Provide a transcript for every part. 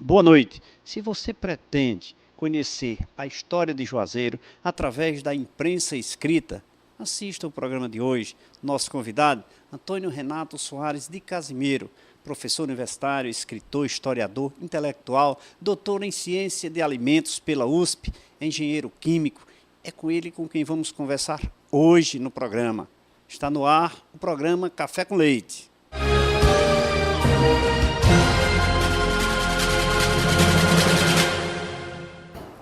Boa noite. Se você pretende conhecer a história de Juazeiro através da imprensa escrita, assista o programa de hoje. Nosso convidado, Antônio Renato Soares de Casimiro, professor universitário, escritor, historiador, intelectual, doutor em ciência de alimentos pela USP, engenheiro químico. É com ele com quem vamos conversar hoje no programa. Está no ar o programa Café com Leite.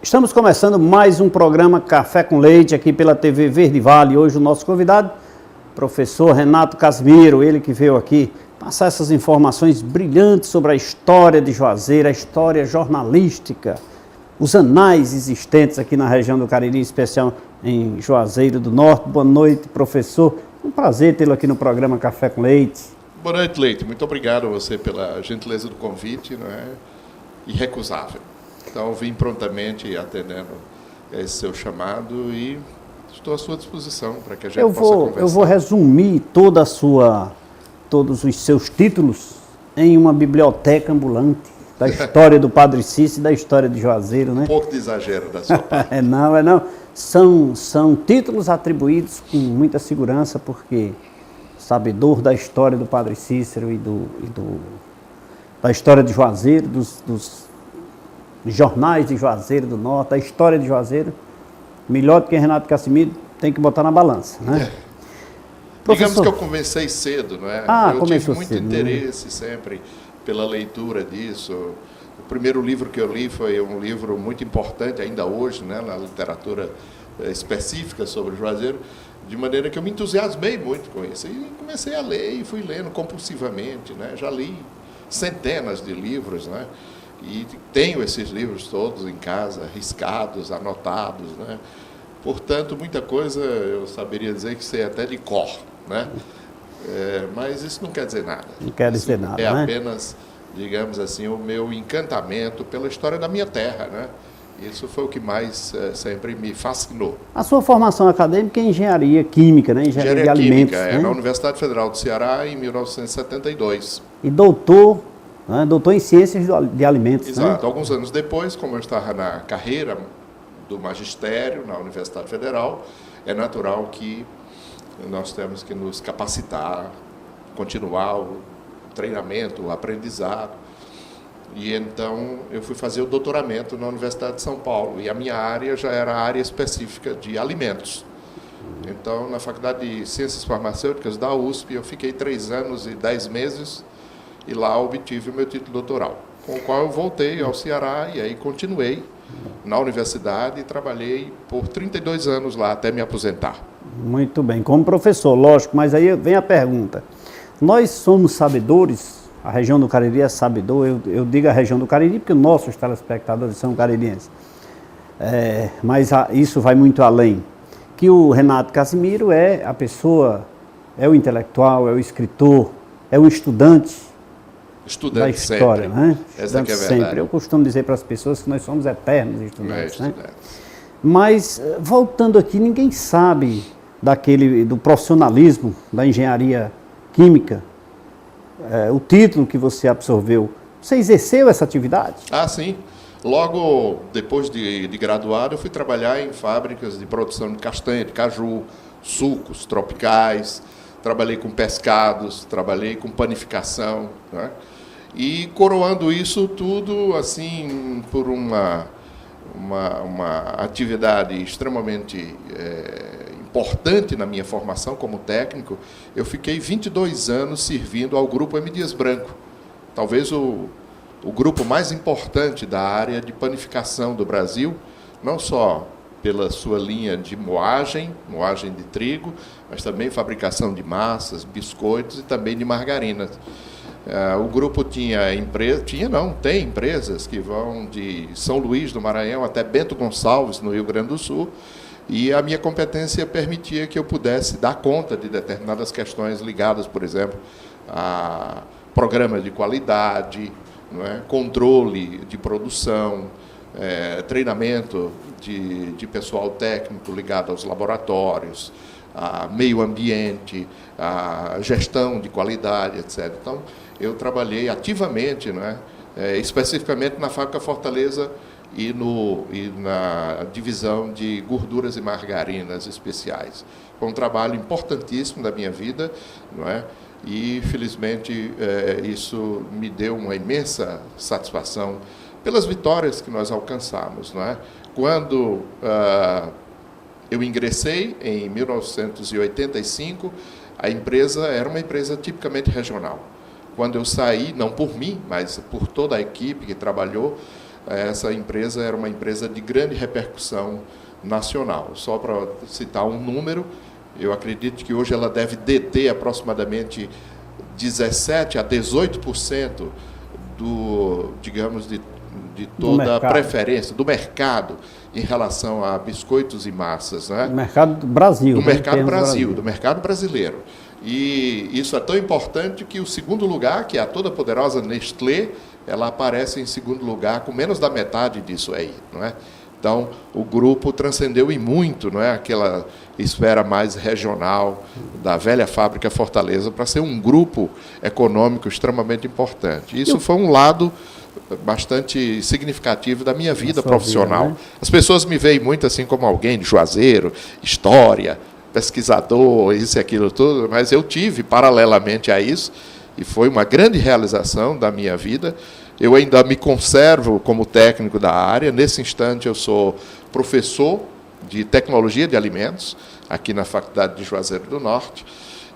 Estamos começando mais um programa Café com Leite aqui pela TV Verde Vale. Hoje o nosso convidado, professor Renato Casimiro, ele que veio aqui passar essas informações brilhantes sobre a história de Juazeiro, a história jornalística, os anais existentes aqui na região do Cariri, em especial em Juazeiro do Norte. Boa noite, professor. É um prazer tê-lo aqui no programa Café com Leite. Boa noite, Leite. Muito obrigado a você pela gentileza do convite, não é? Irrecusável. Então, vim prontamente atendendo esse seu chamado e estou à sua disposição para que a gente possa conversar. Eu vou resumir todos os seus títulos em uma biblioteca ambulante da história do Padre Cícero e da história de Juazeiro, né? Um pouco de exagero da sua parte. Não. São títulos atribuídos com muita segurança, porque sabedor da história do Padre Cícero e da história de Juazeiro, dos jornais de Juazeiro do Norte, a história de Juazeiro, melhor do que Renato Casimiro, tem que botar na balança, né? Digamos que eu comecei cedo, não é? Eu tive muito cedo, interesse sempre pela leitura disso. O primeiro livro que eu li foi um livro muito importante ainda hoje, né, na literatura específica sobre Juazeiro, de maneira que eu me entusiasmei muito com isso. E comecei a ler e fui lendo compulsivamente, né? Já li centenas de livros, né? E tenho esses livros todos em casa, riscados, anotados, né? Portanto, muita coisa eu saberia dizer que sei até de cor, né? Mas isso não quer dizer nada. Não quer dizer nada, é né? apenas, digamos assim, o meu encantamento pela história da minha terra, né? Isso foi o que mais sempre me fascinou. A sua formação acadêmica é engenharia química, né? Engenharia de alimentos, química, né? Na Universidade Federal do Ceará, em 1972. E doutor em ciências de alimentos. Exato. Né? Alguns anos depois, como eu estava na carreira do magistério na Universidade Federal, é natural que nós temos que nos capacitar, continuar o treinamento, o aprendizado. E então eu fui fazer o doutoramento na Universidade de São Paulo, e a minha área já era a área específica de alimentos. Então, na Faculdade de Ciências Farmacêuticas da USP, eu fiquei 3 anos e 10 meses, e lá obtive o meu título doutoral, com o qual eu voltei ao Ceará e aí continuei na universidade e trabalhei por 32 anos lá até me aposentar. Muito bem, como professor, lógico, mas aí vem a pergunta. Nós somos sabedores, a região do Cariri é sabedor, eu digo a região do Cariri porque nossos telespectadores são caririenses, mas isso vai muito além, que o Renato Casimiro é a pessoa, é o intelectual, é o escritor, é o estudante da história, sempre. Né? Essa que é a verdade. Sempre. Eu costumo dizer para as pessoas que nós somos eternos estudantes. Né? Mas, voltando aqui, ninguém sabe do profissionalismo da engenharia química, o título que você absorveu. Você exerceu essa atividade? Ah, sim. Logo depois de graduado, eu fui trabalhar em fábricas de produção de castanha, de caju, sucos tropicais, trabalhei com pescados, trabalhei com panificação, né? E coroando isso tudo, assim, por uma atividade extremamente importante na minha formação como técnico, eu fiquei 22 anos servindo ao Grupo M. Dias Branco, talvez o grupo mais importante da área de panificação do Brasil, não só pela sua linha de moagem de trigo, mas também fabricação de massas, biscoitos e também de margarinas. O grupo tem empresas que vão de São Luís do Maranhão até Bento Gonçalves, no Rio Grande do Sul, e a minha competência permitia que eu pudesse dar conta de determinadas questões ligadas, por exemplo, a programas de qualidade, não é? Controle de produção, treinamento de pessoal técnico ligado aos laboratórios, a meio ambiente, a gestão de qualidade, etc. Então, eu trabalhei ativamente, não é, especificamente na fábrica Fortaleza e na divisão de gorduras e margarinas especiais. Foi um trabalho importantíssimo da minha vida, não é? E, felizmente, isso me deu uma imensa satisfação pelas vitórias que nós alcançamos, não é? Quando eu ingressei, em 1985, a empresa era uma empresa tipicamente regional. Quando eu saí, não por mim, mas por toda a equipe que trabalhou, essa empresa era uma empresa de grande repercussão nacional. Só para citar um número, eu acredito que hoje ela deve deter aproximadamente 17% a 18% digamos, de toda a preferência do mercado em relação a biscoitos e massas, né? Do mercado do Brasil. Do mercado Brasil, do mercado brasileiro. E isso é tão importante que o segundo lugar, que é a toda poderosa Nestlé, ela aparece em segundo lugar com menos da metade disso aí, não é? Então, o grupo transcendeu e muito, não é, aquela esfera mais regional da velha fábrica Fortaleza para ser um grupo econômico extremamente importante. Isso foi um lado bastante significativo da minha vida profissional. Vida, né? As pessoas me veem muito assim como alguém de Juazeiro, história, pesquisador, isso e aquilo tudo, mas eu tive, paralelamente a isso, e foi uma grande realização da minha vida. Eu ainda me conservo como técnico da área. Nesse instante, eu sou professor de tecnologia de alimentos aqui na Faculdade de Juazeiro do Norte,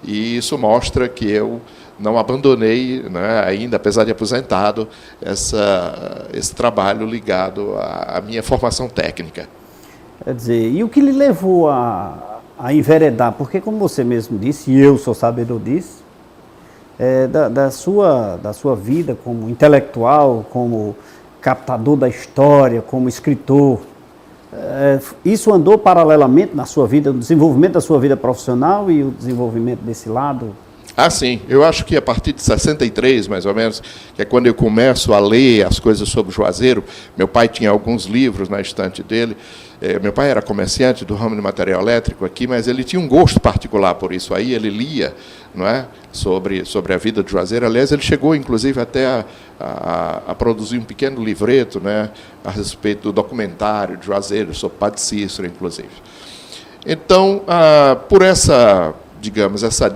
e isso mostra que eu não abandonei, né, ainda, apesar de aposentado, esse trabalho ligado à minha formação técnica. Quer dizer, e o que lhe levou a enveredar? Porque, como você mesmo disse, e eu sou sabedor disso, da sua vida como intelectual, como captador da história, como escritor, isso andou paralelamente na sua vida, no desenvolvimento da sua vida profissional e o desenvolvimento desse lado? Ah, sim. Eu acho que a partir de 63, mais ou menos, que é quando eu começo a ler as coisas sobre Juazeiro. Meu pai tinha alguns livros na estante dele. Meu pai era comerciante do ramo de material elétrico aqui, mas ele tinha um gosto particular por isso aí. Ele lia, não é, sobre a vida de Juazeiro. Aliás, ele chegou, inclusive, até a produzir um pequeno livreto, né, a respeito do documentário de Juazeiro, sobre Padre Cícero, inclusive. Então, por essa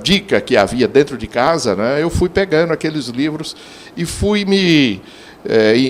dica que havia dentro de casa, né, eu fui pegando aqueles livros e fui me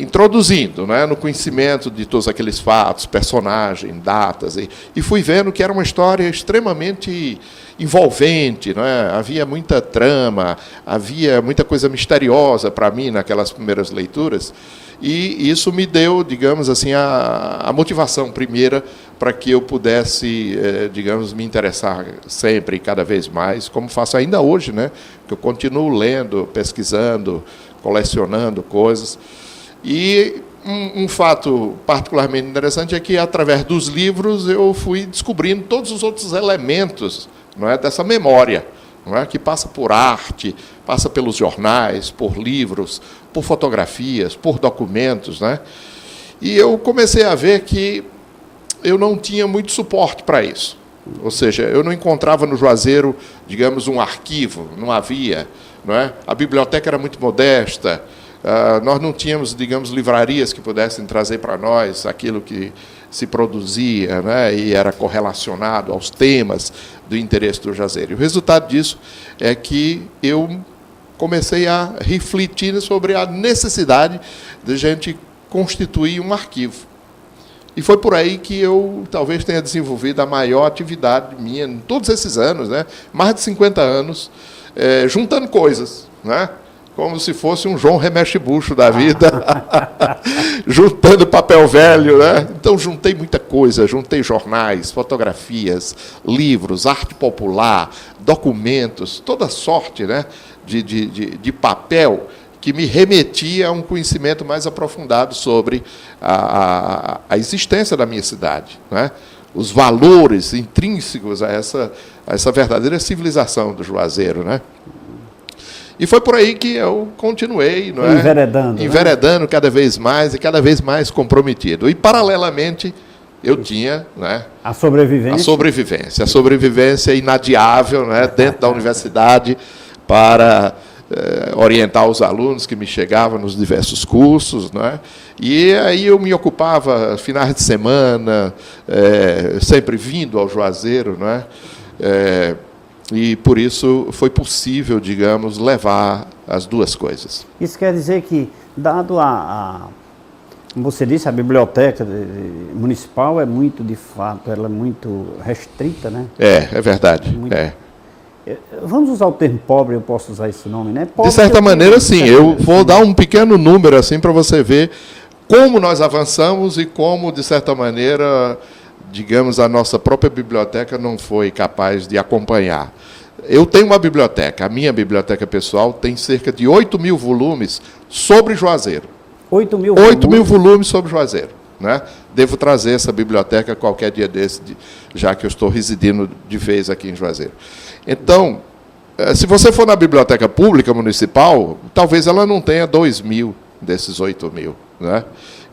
introduzindo, né, no conhecimento de todos aqueles fatos, personagens, datas, e fui vendo que era uma história extremamente envolvente, né? Havia muita trama, havia muita coisa misteriosa para mim naquelas primeiras leituras, e isso me deu, digamos assim, a motivação primeira para que eu pudesse, digamos, me interessar sempre e cada vez mais, como faço ainda hoje, né? Que eu continuo lendo, pesquisando, colecionando coisas. E um fato particularmente interessante é que, através dos livros, eu fui descobrindo todos os outros elementos, não é, dessa memória, não é, que passa por arte, passa pelos jornais, por livros, por fotografias, por documentos, né? E eu comecei a ver que eu não tinha muito suporte para isso. Ou seja, eu não encontrava no Juazeiro, digamos, um arquivo, não havia, não é? A biblioteca era muito modesta, nós não tínhamos, digamos, livrarias que pudessem trazer para nós aquilo que se produzia, né, e era correlacionado aos temas do interesse do Juazeiro. E o resultado disso é que eu comecei a refletir sobre a necessidade de a gente constituir um arquivo. E foi por aí que eu talvez tenha desenvolvido a maior atividade minha em todos esses anos, né, mais de 50 anos, juntando coisas, né? Como se fosse um João Remexe Bucho da vida, juntando papel velho, né? Então, juntei muita coisa, juntei jornais, fotografias, livros, arte popular, documentos, toda sorte, né, de papel que me remetia a um conhecimento mais aprofundado sobre a existência da minha cidade, né? Os valores intrínsecos a essa verdadeira civilização do Juazeiro, né? E foi por aí que eu continuei, não é? Enveredando, né? Cada vez mais e cada vez mais comprometido. E, paralelamente, eu tinha, né, a sobrevivência inadiável, né, dentro da universidade para orientar os alunos que me chegavam nos diversos cursos, né? E aí eu me ocupava finais de semana, sempre vindo ao Juazeiro, né? E por isso foi possível, digamos, levar as duas coisas. Isso quer dizer que, dado como você disse, a biblioteca municipal é muito, de fato, ela é muito restrita, né? É verdade. Muito... Vamos usar o termo pobre, eu posso usar esse nome, né? Pobre, de certa maneira, sim. Eu vou dar um pequeno número assim para você ver como nós avançamos e como, de certa maneira, digamos, a nossa própria biblioteca não foi capaz de acompanhar. Eu tenho uma biblioteca, a minha biblioteca pessoal tem cerca de 8.000 volumes sobre Juazeiro. 8.000 volumes sobre Juazeiro, né? Devo trazer essa biblioteca qualquer dia desse, já que eu estou residindo de vez aqui em Juazeiro. Então, se você for na biblioteca pública municipal, talvez ela não tenha 2.000 desses 8.000, né?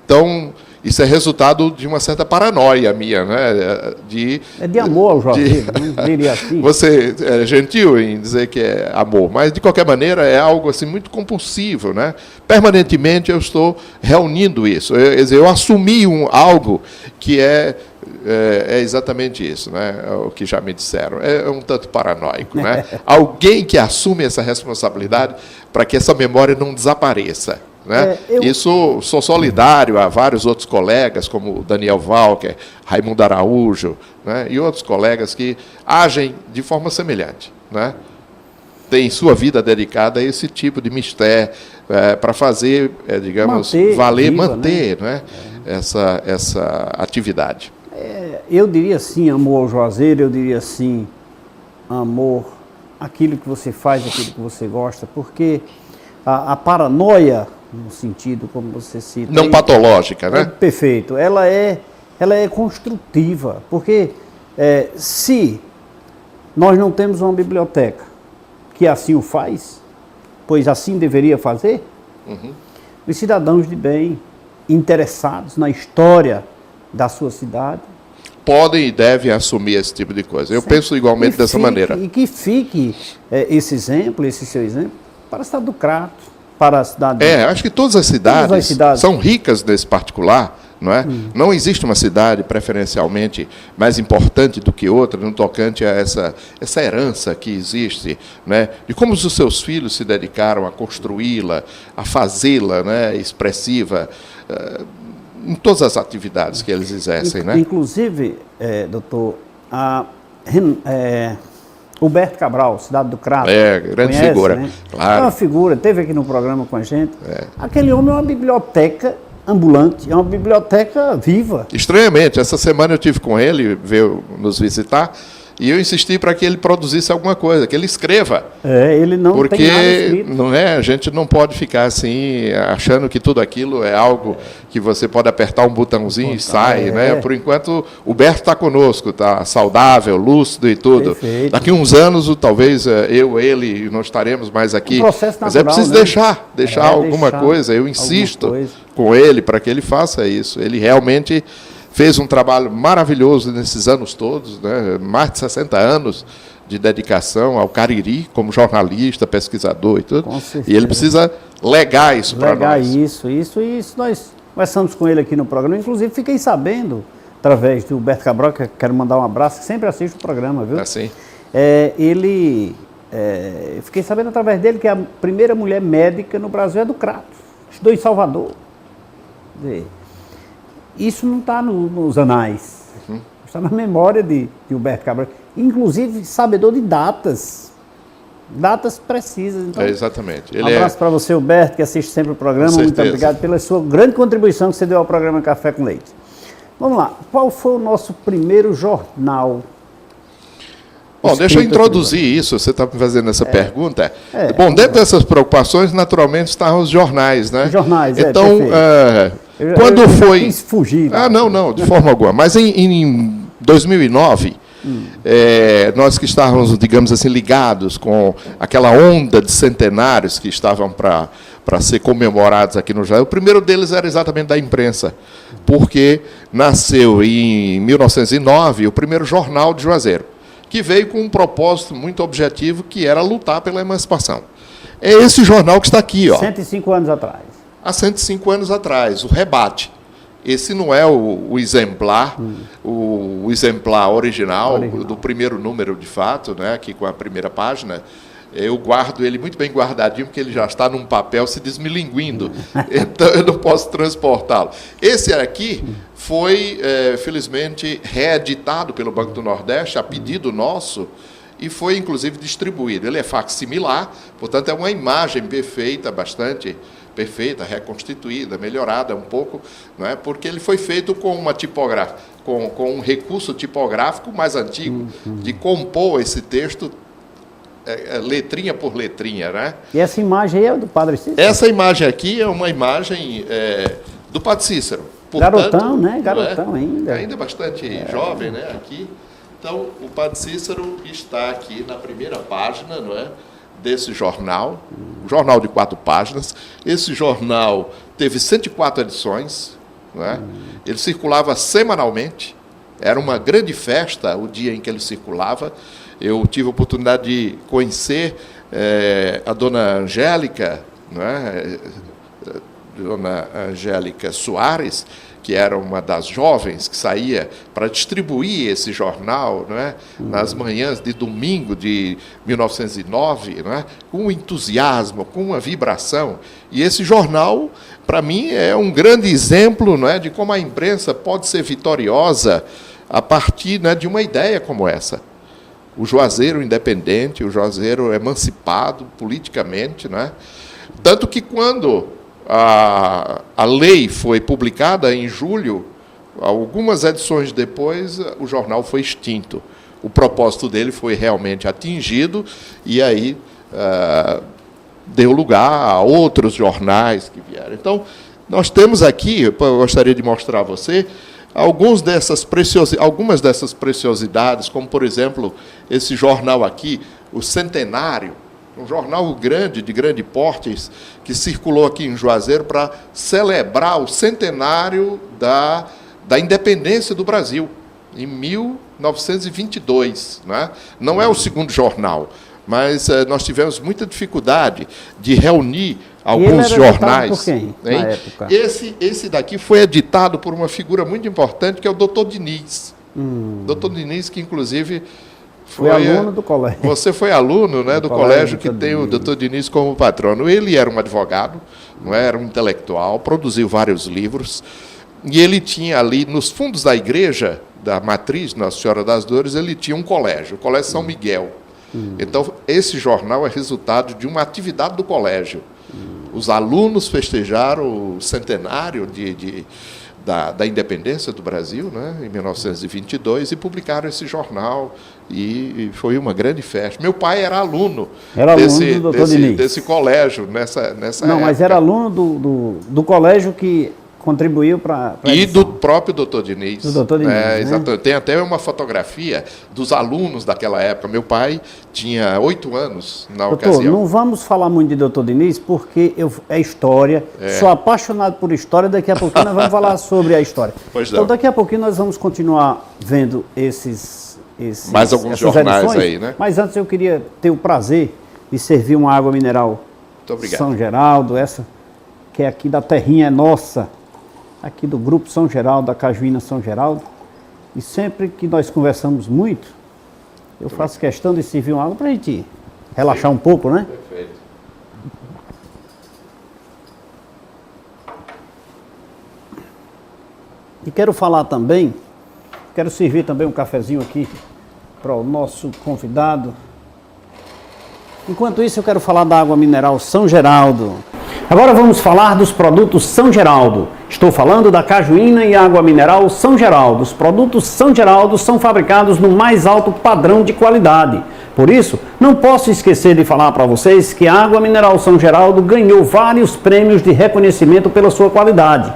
Então, isso é resultado de uma certa paranoia minha, né? De amor ao Juazeiro, não diria assim. Você é gentil em dizer que é amor, mas, de qualquer maneira, é algo assim muito compulsivo, né? Permanentemente eu estou reunindo isso. Eu assumi algo que é exatamente isso, né? O que já me disseram. É um tanto paranoico, né? Alguém que assume essa responsabilidade para que essa memória não desapareça. Né? Isso, sou solidário a vários outros colegas, como Daniel Walker, Raimundo Araújo, né? E outros colegas que agem de forma semelhante, né? Tem sua vida dedicada a esse tipo de mistério, para fazer, digamos, manter, né? Essa atividade. Eu diria sim, amor ao Juazeiro, eu diria sim, amor àquilo que você faz, aquilo que você gosta, porque a paranoia, no sentido como você cita... Não patológica, né? Perfeito. Ela é construtiva, porque se nós não temos uma biblioteca que assim o faz, pois assim deveria fazer, os cidadãos de bem, interessados na história da sua cidade, podem e devem assumir esse tipo de coisa. Eu penso igualmente dessa maneira. E que fique esse seu exemplo, para a cidade do Crato, para a cidade... acho que todas as cidades são ricas nesse particular, não é? Não existe uma cidade preferencialmente mais importante do que outra no tocante a essa herança que existe, né? De como os seus filhos se dedicaram a construí-la, a fazê-la, né, expressiva, em todas as atividades que eles exercem, né? Inclusive, doutor, Huberto Cabral, Cidade do Crato. Grande figura, né? Claro. É uma figura, esteve aqui no programa com a gente. Aquele homem é uma biblioteca ambulante, é uma biblioteca viva. Estranhamente, essa semana eu tive com ele, veio nos visitar, e eu insisti para que ele produzisse alguma coisa, que ele escreva. Ele não tem nada escrito. Porque não a gente não pode ficar assim, achando que tudo aquilo é algo que você pode apertar um botãozinho e sai, né? Por enquanto, o Berto está conosco, está saudável, lúcido e tudo. Perfeito. Daqui a uns anos, talvez ele não estaremos mais aqui. Processo natural, mas é preciso deixar alguma coisa. Eu insisto com ele para que ele faça isso. Ele realmente fez um trabalho maravilhoso nesses anos todos, né? Mais de 60 anos de dedicação ao Cariri, como jornalista, pesquisador e tudo. E ele precisa legar isso para nós. Isso. Nós conversamos com ele aqui no programa. Inclusive, fiquei sabendo, através do Huberto Cabral, que quero mandar um abraço, que sempre assiste o programa, viu? Assim. Fiquei sabendo através dele que a primeira mulher médica no Brasil é do Crato. Estudou em Salvador. Isso não está nos anais, está na memória de Huberto Cabral, inclusive sabedor de datas precisas. Então, exatamente. Um abraço para você, Huberto, que assiste sempre o programa. Muito obrigado pela sua grande contribuição que você deu ao programa Café com Leite. Vamos lá, qual foi o nosso primeiro jornal? Bom, deixa eu introduzir isso, você está me fazendo essa pergunta. Bom, dentro dessas preocupações, naturalmente, estavam os jornais, né? Os jornais, então, quando foi... quis fugir. Não, de forma alguma. Mas em 2009, nós que estávamos, digamos assim, ligados com aquela onda de centenários que estavam para ser comemorados aqui no Juazeiro, o primeiro deles era exatamente da imprensa, porque nasceu em 1909 o primeiro jornal de Juazeiro, que veio com um propósito muito objetivo, que era lutar pela emancipação. É esse jornal que está aqui, ó. 105 anos atrás. Há 105 anos atrás, o Rebate. Esse não é o exemplar, o exemplar original do primeiro número, de fato, né, aqui com a primeira página. Eu guardo ele muito bem guardadinho, porque ele já está num papel se desmilinguindo. Então, eu não posso transportá-lo. Esse aqui foi, felizmente, reeditado pelo Banco do Nordeste, a pedido nosso, e foi, inclusive, distribuído. Ele é facsimilar, portanto, é uma imagem perfeita, bastante perfeita, reconstituída, melhorada um pouco, não é? Porque ele foi feito com uma tipografia, com um recurso tipográfico mais antigo, de compor esse texto letrinha por letrinha, né? E essa imagem aí é do Padre Cícero? Essa imagem aqui é uma imagem do Padre Cícero. Portanto, garotão, né? Garotão ainda. Ainda bastante jovem, né? Aqui. Então, o Padre Cícero está aqui na primeira página, não é? Desse jornal, um jornal de 4 páginas. Esse jornal teve 104 edições, não é? Ele circulava semanalmente. Era uma grande festa o dia em que ele circulava. Eu tive a oportunidade de conhecer a dona Angélica, não é? Dona Angélica Soares, que era uma das jovens que saía para distribuir esse jornal, não é? Nas manhãs de domingo de 1909, não é? Com um entusiasmo, com uma vibração. E esse jornal, para mim, é um grande exemplo, não é? De como a imprensa pode ser vitoriosa a partir, né, de uma ideia como essa. O Juazeiro independente, o Juazeiro emancipado politicamente, né? Tanto que quando a lei foi publicada em julho, algumas edições depois, o jornal foi extinto. O propósito dele foi realmente atingido e aí deu lugar a outros jornais que vieram. Então, nós temos aqui, eu gostaria de mostrar a você, algumas dessas preciosidades, como, por exemplo, esse jornal aqui, o Centenário, um jornal grande, de grande porte, que circulou aqui em Juazeiro para celebrar o centenário da independência do Brasil, em 1922. Né? Não é o segundo jornal, mas nós tivemos muita dificuldade de reunir alguns jornais. Por quem, na época? Esse daqui foi editado por uma figura muito importante, que é o Dr. Diniz. Dr. Diniz, que inclusive foi aluno do colégio. Você foi aluno, né, do colégio que tem o Dr. Diniz como patrono. Ele era um advogado, não era um intelectual, produziu vários livros, e ele tinha ali, nos fundos da igreja, da matriz Nossa Senhora das Dores, ele tinha um colégio, o Colégio São Miguel. Então, esse jornal é resultado de uma atividade do colégio. Os alunos festejaram o centenário da independência do Brasil, né, em 1922, e publicaram esse jornal, e foi uma grande festa. Meu pai era aluno, desse colégio nessa época. Mas era aluno do colégio que contribuiu para e do próprio Dr. Diniz. Do Dr. Diniz, né? Exatamente. Tem até uma fotografia dos alunos daquela época. Meu pai tinha 8 anos na ocasião. Não vamos falar muito de Dr. Diniz, porque é história. Sou apaixonado por história. Daqui a pouquinho nós vamos falar sobre a história. Então, daqui a pouquinho nós vamos continuar vendo mais alguns jornais edições, aí, né? Mas antes eu queria ter o prazer de servir uma água mineral Muito obrigado. São Geraldo, essa que é aqui da terrinha, é nossa, aqui do Grupo São Geraldo, da Cajuína São Geraldo. E sempre que nós conversamos muito, eu faço questão de servir uma água para a gente relaxar um pouco, né? Perfeito. E quero falar também, quero servir também um cafezinho aqui para o nosso convidado. Enquanto isso, eu quero falar da água mineral São Geraldo. Agora vamos falar dos produtos São Geraldo. Estou falando da cajuína e água mineral São Geraldo. Os produtos São Geraldo são fabricados no mais alto padrão de qualidade. Por isso, não posso esquecer de falar para vocês que a água mineral São Geraldo ganhou vários prêmios de reconhecimento pela sua qualidade.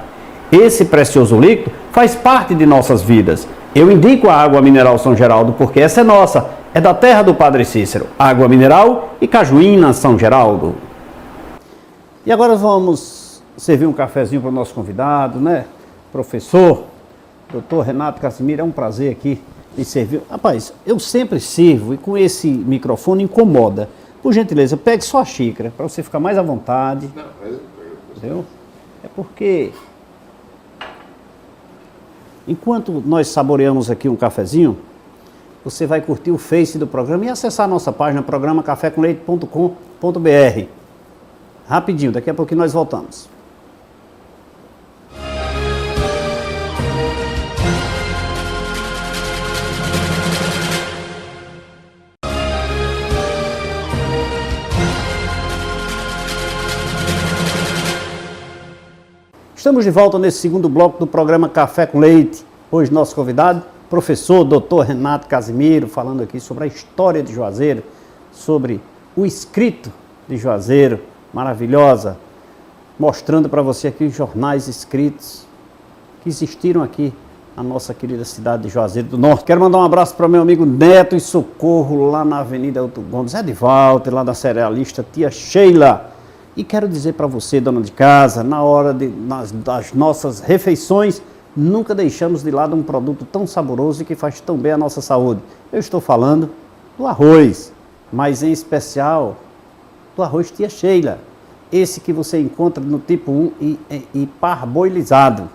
Esse precioso líquido faz parte de nossas vidas. Eu indico a água mineral São Geraldo porque essa é nossa, é da terra do Padre Cícero. Água mineral e cajuína São Geraldo. E agora vamos servir um cafezinho para o nosso convidado, né? Professor, doutor Renato Casimiro, é um prazer aqui me servir. Rapaz, eu sempre sirvo e com esse microfone incomoda, Por gentileza, pegue só a xícara, para você ficar mais à vontade. Não, Entendeu? É porque, enquanto nós saboreamos aqui um cafezinho, você vai curtir o Face do programa e acessar a nossa página, programacafécomleite.com.br. Rapidinho, daqui a pouquinho nós voltamos. Estamos de volta nesse segundo bloco do programa Café com Leite. Hoje nosso convidado, professor Dr. Renato Casimiro, falando aqui sobre a história de Juazeiro, sobre o escrito de Juazeiro, maravilhosa, mostrando para você aqui os jornais escritos que existiram aqui na nossa querida cidade de Juazeiro do Norte. Quero mandar um abraço para o meu amigo Neto e Socorro, lá na Avenida Elton Gomes, de Walter, lá da cerealista Tia Sheila. E quero dizer para você, dona de casa, na hora das nossas refeições, nunca deixamos de lado um produto tão saboroso e que faz tão bem à nossa saúde. Eu estou falando do arroz, mas em especial do arroz Tia Sheila. Esse que você encontra no tipo 1 e parboilizado.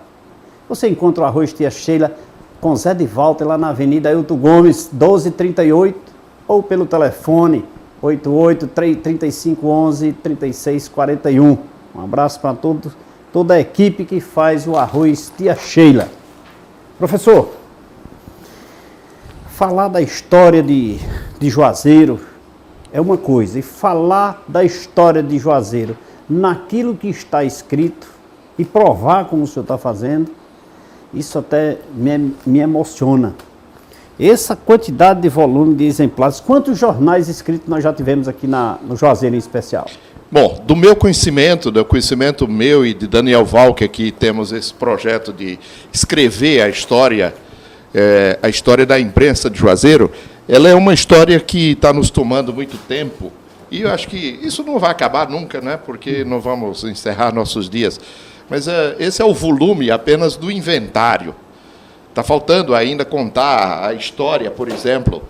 Você encontra o arroz Tia Sheila com Zé de Walter lá na Avenida Elton Gomes, 1238, ou pelo telefone 88-3511-3641. Um abraço para toda a equipe que faz o arroz Tia Sheila. Professor, falar da história de Juazeiro é uma coisa, e falar da história de Juazeiro naquilo que está escrito e provar como o senhor está fazendo, isso até me emociona. Essa quantidade de volume de exemplares, quantos jornais escritos nós já tivemos aqui no Juazeiro em especial? Bom, do conhecimento meu e de Daniel Val, que aqui temos esse projeto de escrever a história da imprensa de Juazeiro, ela é uma história que está nos tomando muito tempo, e eu acho que isso não vai acabar nunca, né? Porque não vamos encerrar nossos dias. Mas esse é o volume apenas do inventário. Está faltando ainda contar a história, por exemplo,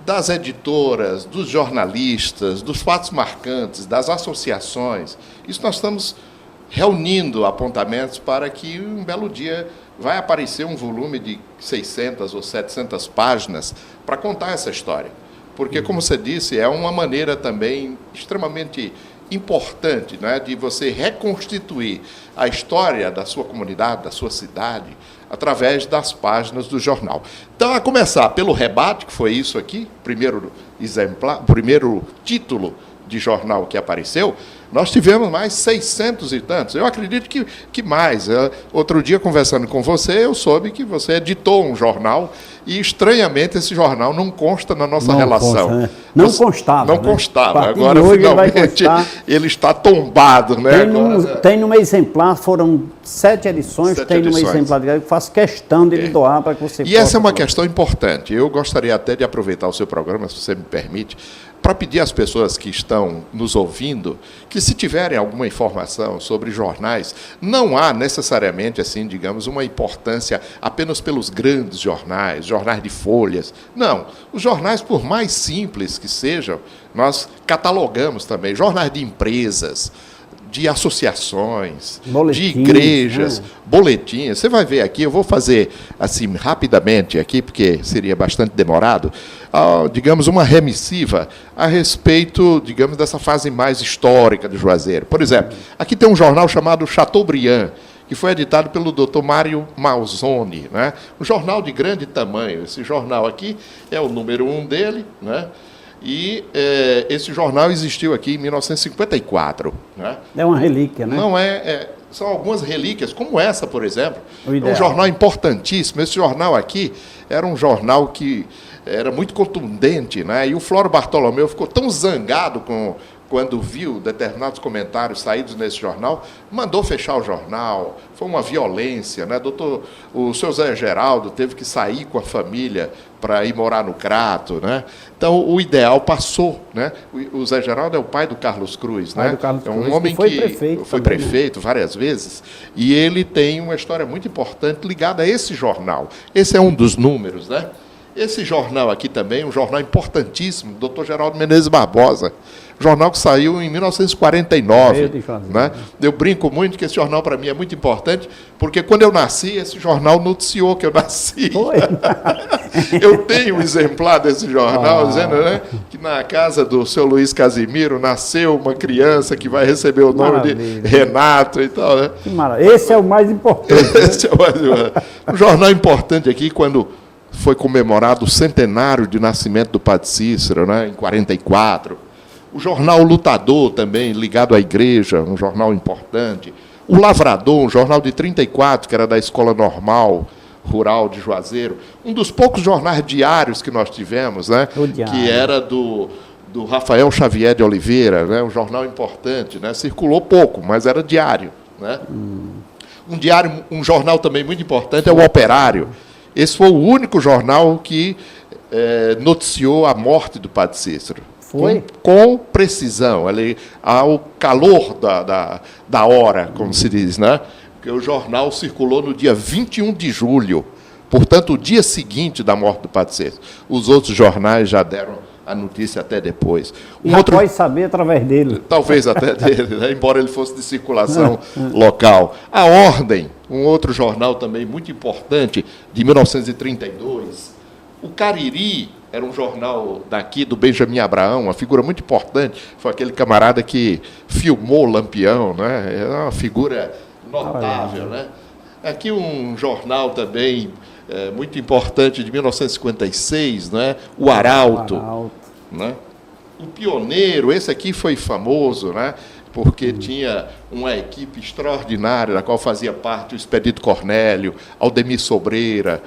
das editoras, dos jornalistas, dos fatos marcantes, das associações. Isso nós estamos reunindo apontamentos para que um belo dia vai aparecer um volume de 600 ou 700 páginas para contar essa história. Porque, como você disse, é uma maneira também extremamente importante, né, de você reconstituir a história da sua comunidade, da sua cidade, através das páginas do jornal. Então, a começar pelo rebate, que foi isso aqui, primeiro título de jornal que apareceu, nós tivemos mais 600 e tantos. Eu acredito que mais. Outro dia, conversando com você, eu soube que você editou um jornal e, estranhamente, esse jornal não consta na nossa relação. Consta, né? Não constava. Não constava. Agora, finalmente, ele está tombado. Né? Tem num exemplar, foram 7 edições, tem num exemplar, eu faço questão de lhe doar para que você... E essa é uma questão importante. Eu gostaria até de aproveitar o seu programa, se você me permite, para pedir às pessoas que estão nos ouvindo que, se tiverem alguma informação sobre jornais, não há necessariamente, assim, digamos, uma importância apenas pelos grandes jornais, jornais de folhas. Não. Os jornais, por mais simples que sejam, nós catalogamos também. Jornais de empresas, de associações, boletins, de igrejas, boletins. Você vai ver aqui, eu vou fazer assim rapidamente aqui, porque seria bastante demorado, digamos, uma remissiva a respeito, digamos, dessa fase mais histórica de Juazeiro. Por exemplo, aqui tem um jornal chamado Chateaubriand, que foi editado pelo Dr. Mário Malzone, né? Um jornal de grande tamanho. Esse jornal aqui é o número 1 dele, né? E esse jornal existiu aqui em 1954. Né? É uma relíquia, né? Não são algumas relíquias, como essa, por exemplo. É um jornal importantíssimo. Esse jornal aqui era um jornal que era muito contundente, né? E o Floro Bartolomeu ficou tão zangado quando viu determinados comentários saídos nesse jornal, mandou fechar o jornal. Foi uma violência, né? O seu Zé Geraldo teve que sair com a família para ir morar no Crato, né? Então, o ideal passou, né? O Zé Geraldo é o pai do Carlos Cruz, né? É um homem que foi prefeito várias vezes, e ele tem uma história muito importante ligada a esse jornal. Esse é um dos números, né? Esse jornal aqui também, um jornal importantíssimo, Dr. Geraldo Menezes Barbosa, jornal que saiu em 1949. Né? Eu brinco muito que esse jornal, para mim, é muito importante, porque quando eu nasci, esse jornal noticiou que eu nasci. Foi? Eu tenho um exemplar desse jornal, dizendo, né, que na casa do seu Luiz Casimiro nasceu uma criança que vai receber o nome de Renato e tal. Né? Que maravilha. Esse é o mais importante. Esse é o mais importante. Um jornal importante aqui, quando foi comemorado o centenário de nascimento do Padre Cícero, né, em 44. O jornal Lutador, também, ligado à igreja, um jornal importante. O Lavrador, um jornal de 34, que era da Escola Normal Rural de Juazeiro. Um dos poucos jornais diários que nós tivemos, né, que era do Rafael Xavier de Oliveira, né, um jornal importante. Né, circulou pouco, mas era diário. Né. Um jornal também muito importante é o Operário. Esse foi o único jornal que noticiou a morte do Padre Cícero. Foi? Com precisão, ao calor da hora, como se diz, né? Porque o jornal circulou no dia 21 de julho, portanto, o dia seguinte da morte do Padre Cícero. Os outros jornais já deram a notícia até depois. Pode saber através dele. Talvez até dele, né? Embora ele fosse de circulação local. A Ordem, um outro jornal também muito importante, de 1932. O Cariri era um jornal daqui, do Benjamin Abraão, uma figura muito importante. Foi aquele camarada que filmou o Lampião, né? É uma figura notável. Né? Aqui um jornal também muito importante, de 1956, né? O Arauto. Né? O Pioneiro, esse aqui foi famoso, né? Porque tinha uma equipe extraordinária, da qual fazia parte o Expedito Cornélio, Aldemir Sobreira,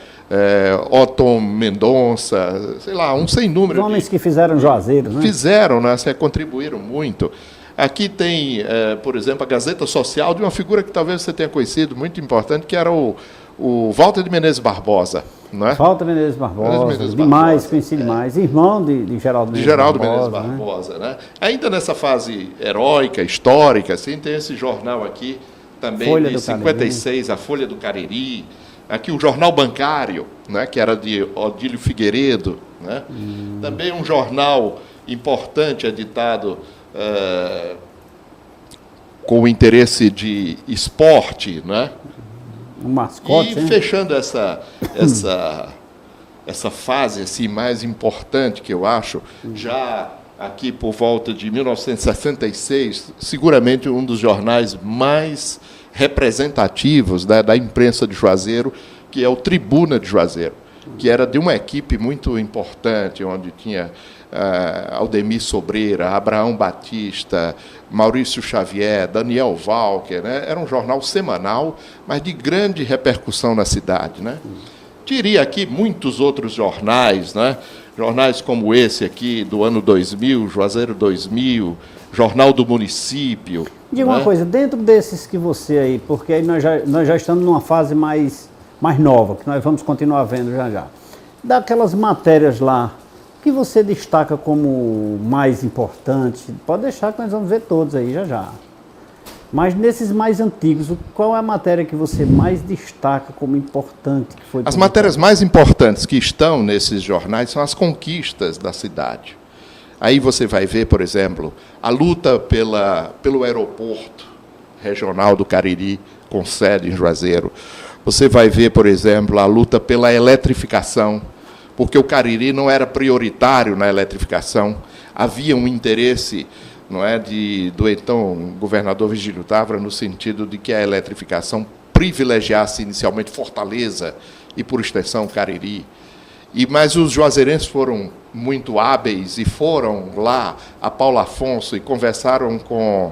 Otton Mendonça, sei lá, um sem número. Os homens que fizeram Juazeiro, né? Fizeram, né? Contribuíram muito. Aqui tem, por exemplo, a Gazeta Social, de uma figura que talvez você tenha conhecido, muito importante, que era o Walter de Menezes Barbosa. Né? Walter Menezes Barbosa, demais, conheci demais. Irmão de Geraldo Menezes Barbosa. Né? Ainda nessa fase heróica, histórica, assim, tem esse jornal aqui, também Folha de 56, a Folha do Cariri. Aqui o Jornal Bancário, né, que era de Odílio Figueiredo. Né? Também um jornal importante, editado com o interesse de esporte, né? Um mascote, e fechando essa fase assim, mais importante, que eu acho, já aqui por volta de 1966, seguramente um dos jornais mais representativos, né, da imprensa de Juazeiro, que é o Tribuna de Juazeiro, que era de uma equipe muito importante, onde tinha Aldemir Sobreira, Abraão Batista, Maurício Xavier, Daniel Walker. Né? Era um jornal semanal, mas de grande repercussão na cidade. Né? Diria aqui muitos outros jornais, né? Jornais como esse aqui, do ano 2000, Juazeiro 2000, Jornal do Município. Diga uma coisa, dentro desses que você aí, porque aí nós já estamos numa fase mais nova, que nós vamos continuar vendo já. Daquelas matérias lá, que você destaca como mais importante? Pode deixar que nós vamos ver todos aí já. Mas nesses mais antigos, qual é a matéria que você mais destaca como importante? Que foi As matérias mais importantes que estão nesses jornais são as conquistas da cidade. Aí você vai ver, por exemplo, a luta pelo aeroporto regional do Cariri, com sede em Juazeiro. Você vai ver, por exemplo, a luta pela eletrificação, porque o Cariri não era prioritário na eletrificação. Havia um interesse, não é, do então governador Virgílio Távora, no sentido de que a eletrificação privilegiasse inicialmente Fortaleza e, por extensão, Cariri. Mas os juazeirenses foram muito hábeis e foram lá a Paulo Afonso e conversaram com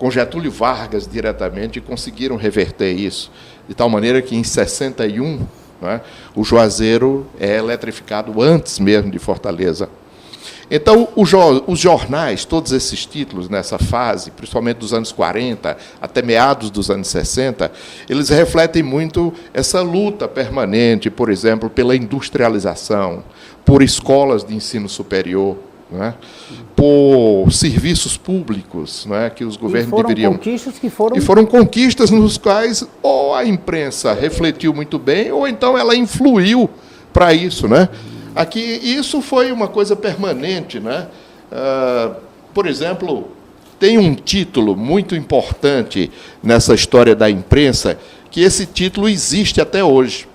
Getúlio Vargas diretamente e conseguiram reverter isso, de tal maneira que, em 61, né, o Juazeiro é eletrificado antes mesmo de Fortaleza. Então, os jornais, todos esses títulos nessa fase, principalmente dos anos 40 até meados dos anos 60, eles refletem muito essa luta permanente, por exemplo, pela industrialização, por escolas de ensino superior, né, por serviços públicos, né, que os governos deveriam... E foram conquistas nos quais ou a imprensa refletiu muito bem, ou então ela influiu para isso, né? Aqui, isso foi uma coisa permanente, né? Por exemplo, tem um título muito importante nessa história da imprensa, que esse título existe até hoje,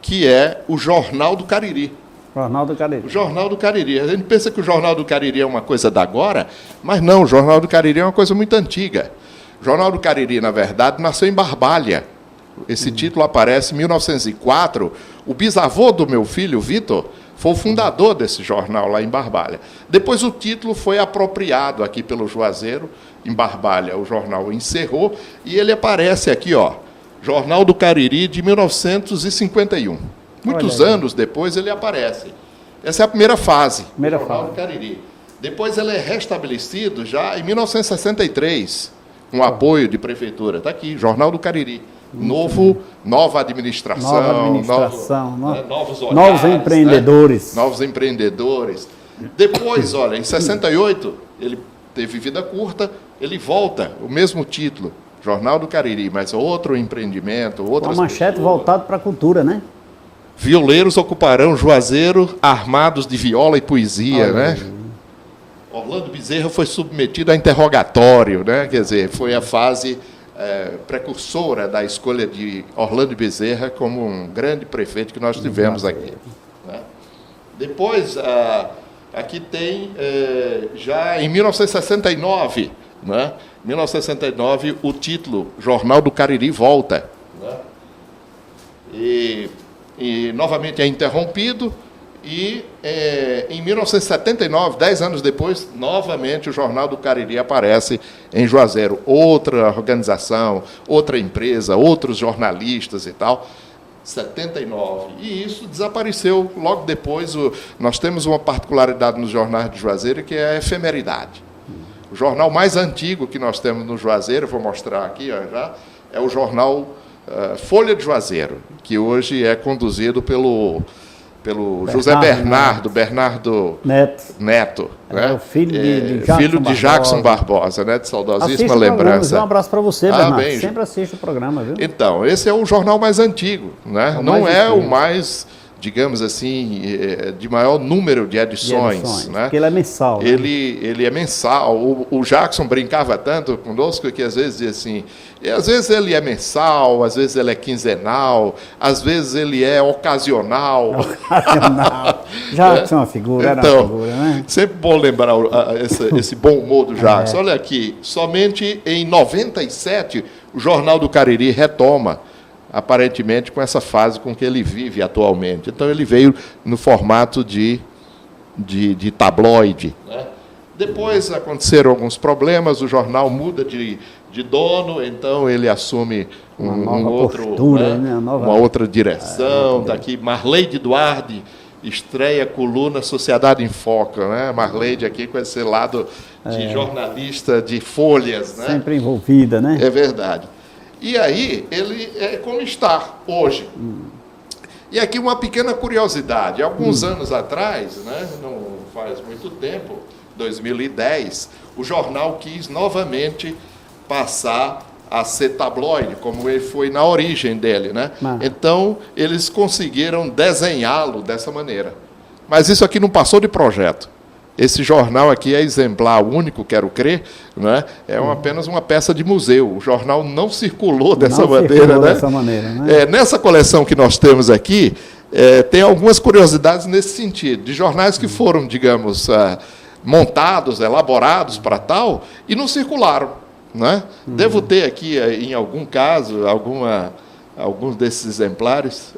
que é o Jornal do Cariri. Jornal do Cariri. O Jornal do Cariri. A gente pensa que o Jornal do Cariri é uma coisa da agora, mas não, o Jornal do Cariri é uma coisa muito antiga. O Jornal do Cariri, na verdade, nasceu em Barbalha. Esse título aparece em 1904. O bisavô do meu filho, Vitor, foi o fundador desse jornal lá em Barbalha. Depois o título foi apropriado aqui pelo Juazeiro, em Barbalha. O jornal encerrou e ele aparece aqui, ó, Jornal do Cariri de 1951. Muitos anos depois ele aparece. Essa é a primeira fase do Jornal do Cariri. Depois ele é restabelecido já em 1963, com apoio de prefeitura. Está aqui, Jornal do Cariri. Nova administração, novos olhares, novos empreendedores. Né? Novos empreendedores. Depois, olha, em 68, ele teve vida curta, ele volta, o mesmo título, Jornal do Cariri, mas outro empreendimento, outras uma manchete voltada para a cultura, né? Violeiros ocuparão Juazeiro armados de viola e poesia, né? Orlando Bezerra foi submetido a interrogatório, né? Quer dizer, foi a fase precursora da escolha de Orlando Bezerra como um grande prefeito que nós tivemos aqui. Né? Depois, aqui tem, já em 1969, né? 1969, o título Jornal do Cariri volta. Né? E novamente é interrompido, e em 1979, 10 anos depois, novamente o Jornal do Cariri aparece em Juazeiro. Outra organização, outra empresa, outros jornalistas e tal. 79. E isso desapareceu logo depois. Nós temos uma particularidade nos jornais de Juazeiro, que é a efemeridade. O jornal mais antigo que nós temos no Juazeiro, vou mostrar aqui ó, já, é o jornal Folha de Juazeiro, que hoje é conduzido pelo José Bernardo Neto, né? O filho de Jackson Barbosa, né? De saudosíssima lembrança. Um abraço para você, Bernardo. Sempre assiste o programa, viu? Então, esse é o jornal mais antigo, né? Não é o mais, digamos assim, de maior número de edições, né? Porque ele é mensal. Né? Ele é mensal. O Jackson brincava tanto conosco que às vezes dizia assim, às vezes ele é mensal, às vezes ele é quinzenal, às vezes ele é ocasional. Jackson é uma figura, então, era uma figura, né? Sempre bom lembrar esse bom humor do Jackson. Olha aqui, somente em 97 o Jornal do Cariri retoma, aparentemente com essa fase com que ele vive atualmente. Então ele veio no formato de tabloide. Né? Depois aconteceram alguns problemas, o jornal muda de dono, então ele assume uma outra direção. Está aqui, Marleide Duarte estreia coluna Sociedade em Foco. Né? Marleide aqui com esse lado de jornalista de folhas. Né? Sempre envolvida, né? É verdade. E aí, ele é como está hoje. E aqui uma pequena curiosidade. Alguns anos atrás, né, não faz muito tempo, 2010, o jornal quis novamente passar a ser tabloide, como ele foi na origem dele. Né? Então, eles conseguiram desenhá-lo dessa maneira. Mas isso aqui não passou de projeto. Esse jornal aqui é exemplar único, quero crer, né? É apenas uma peça de museu. O jornal não circulou dessa maneira. Né? Nessa coleção que nós temos aqui, tem algumas curiosidades nesse sentido, de jornais que foram, digamos, montados, elaborados para tal, e não circularam. Né? Devo ter aqui, em algum caso, alguns desses exemplares,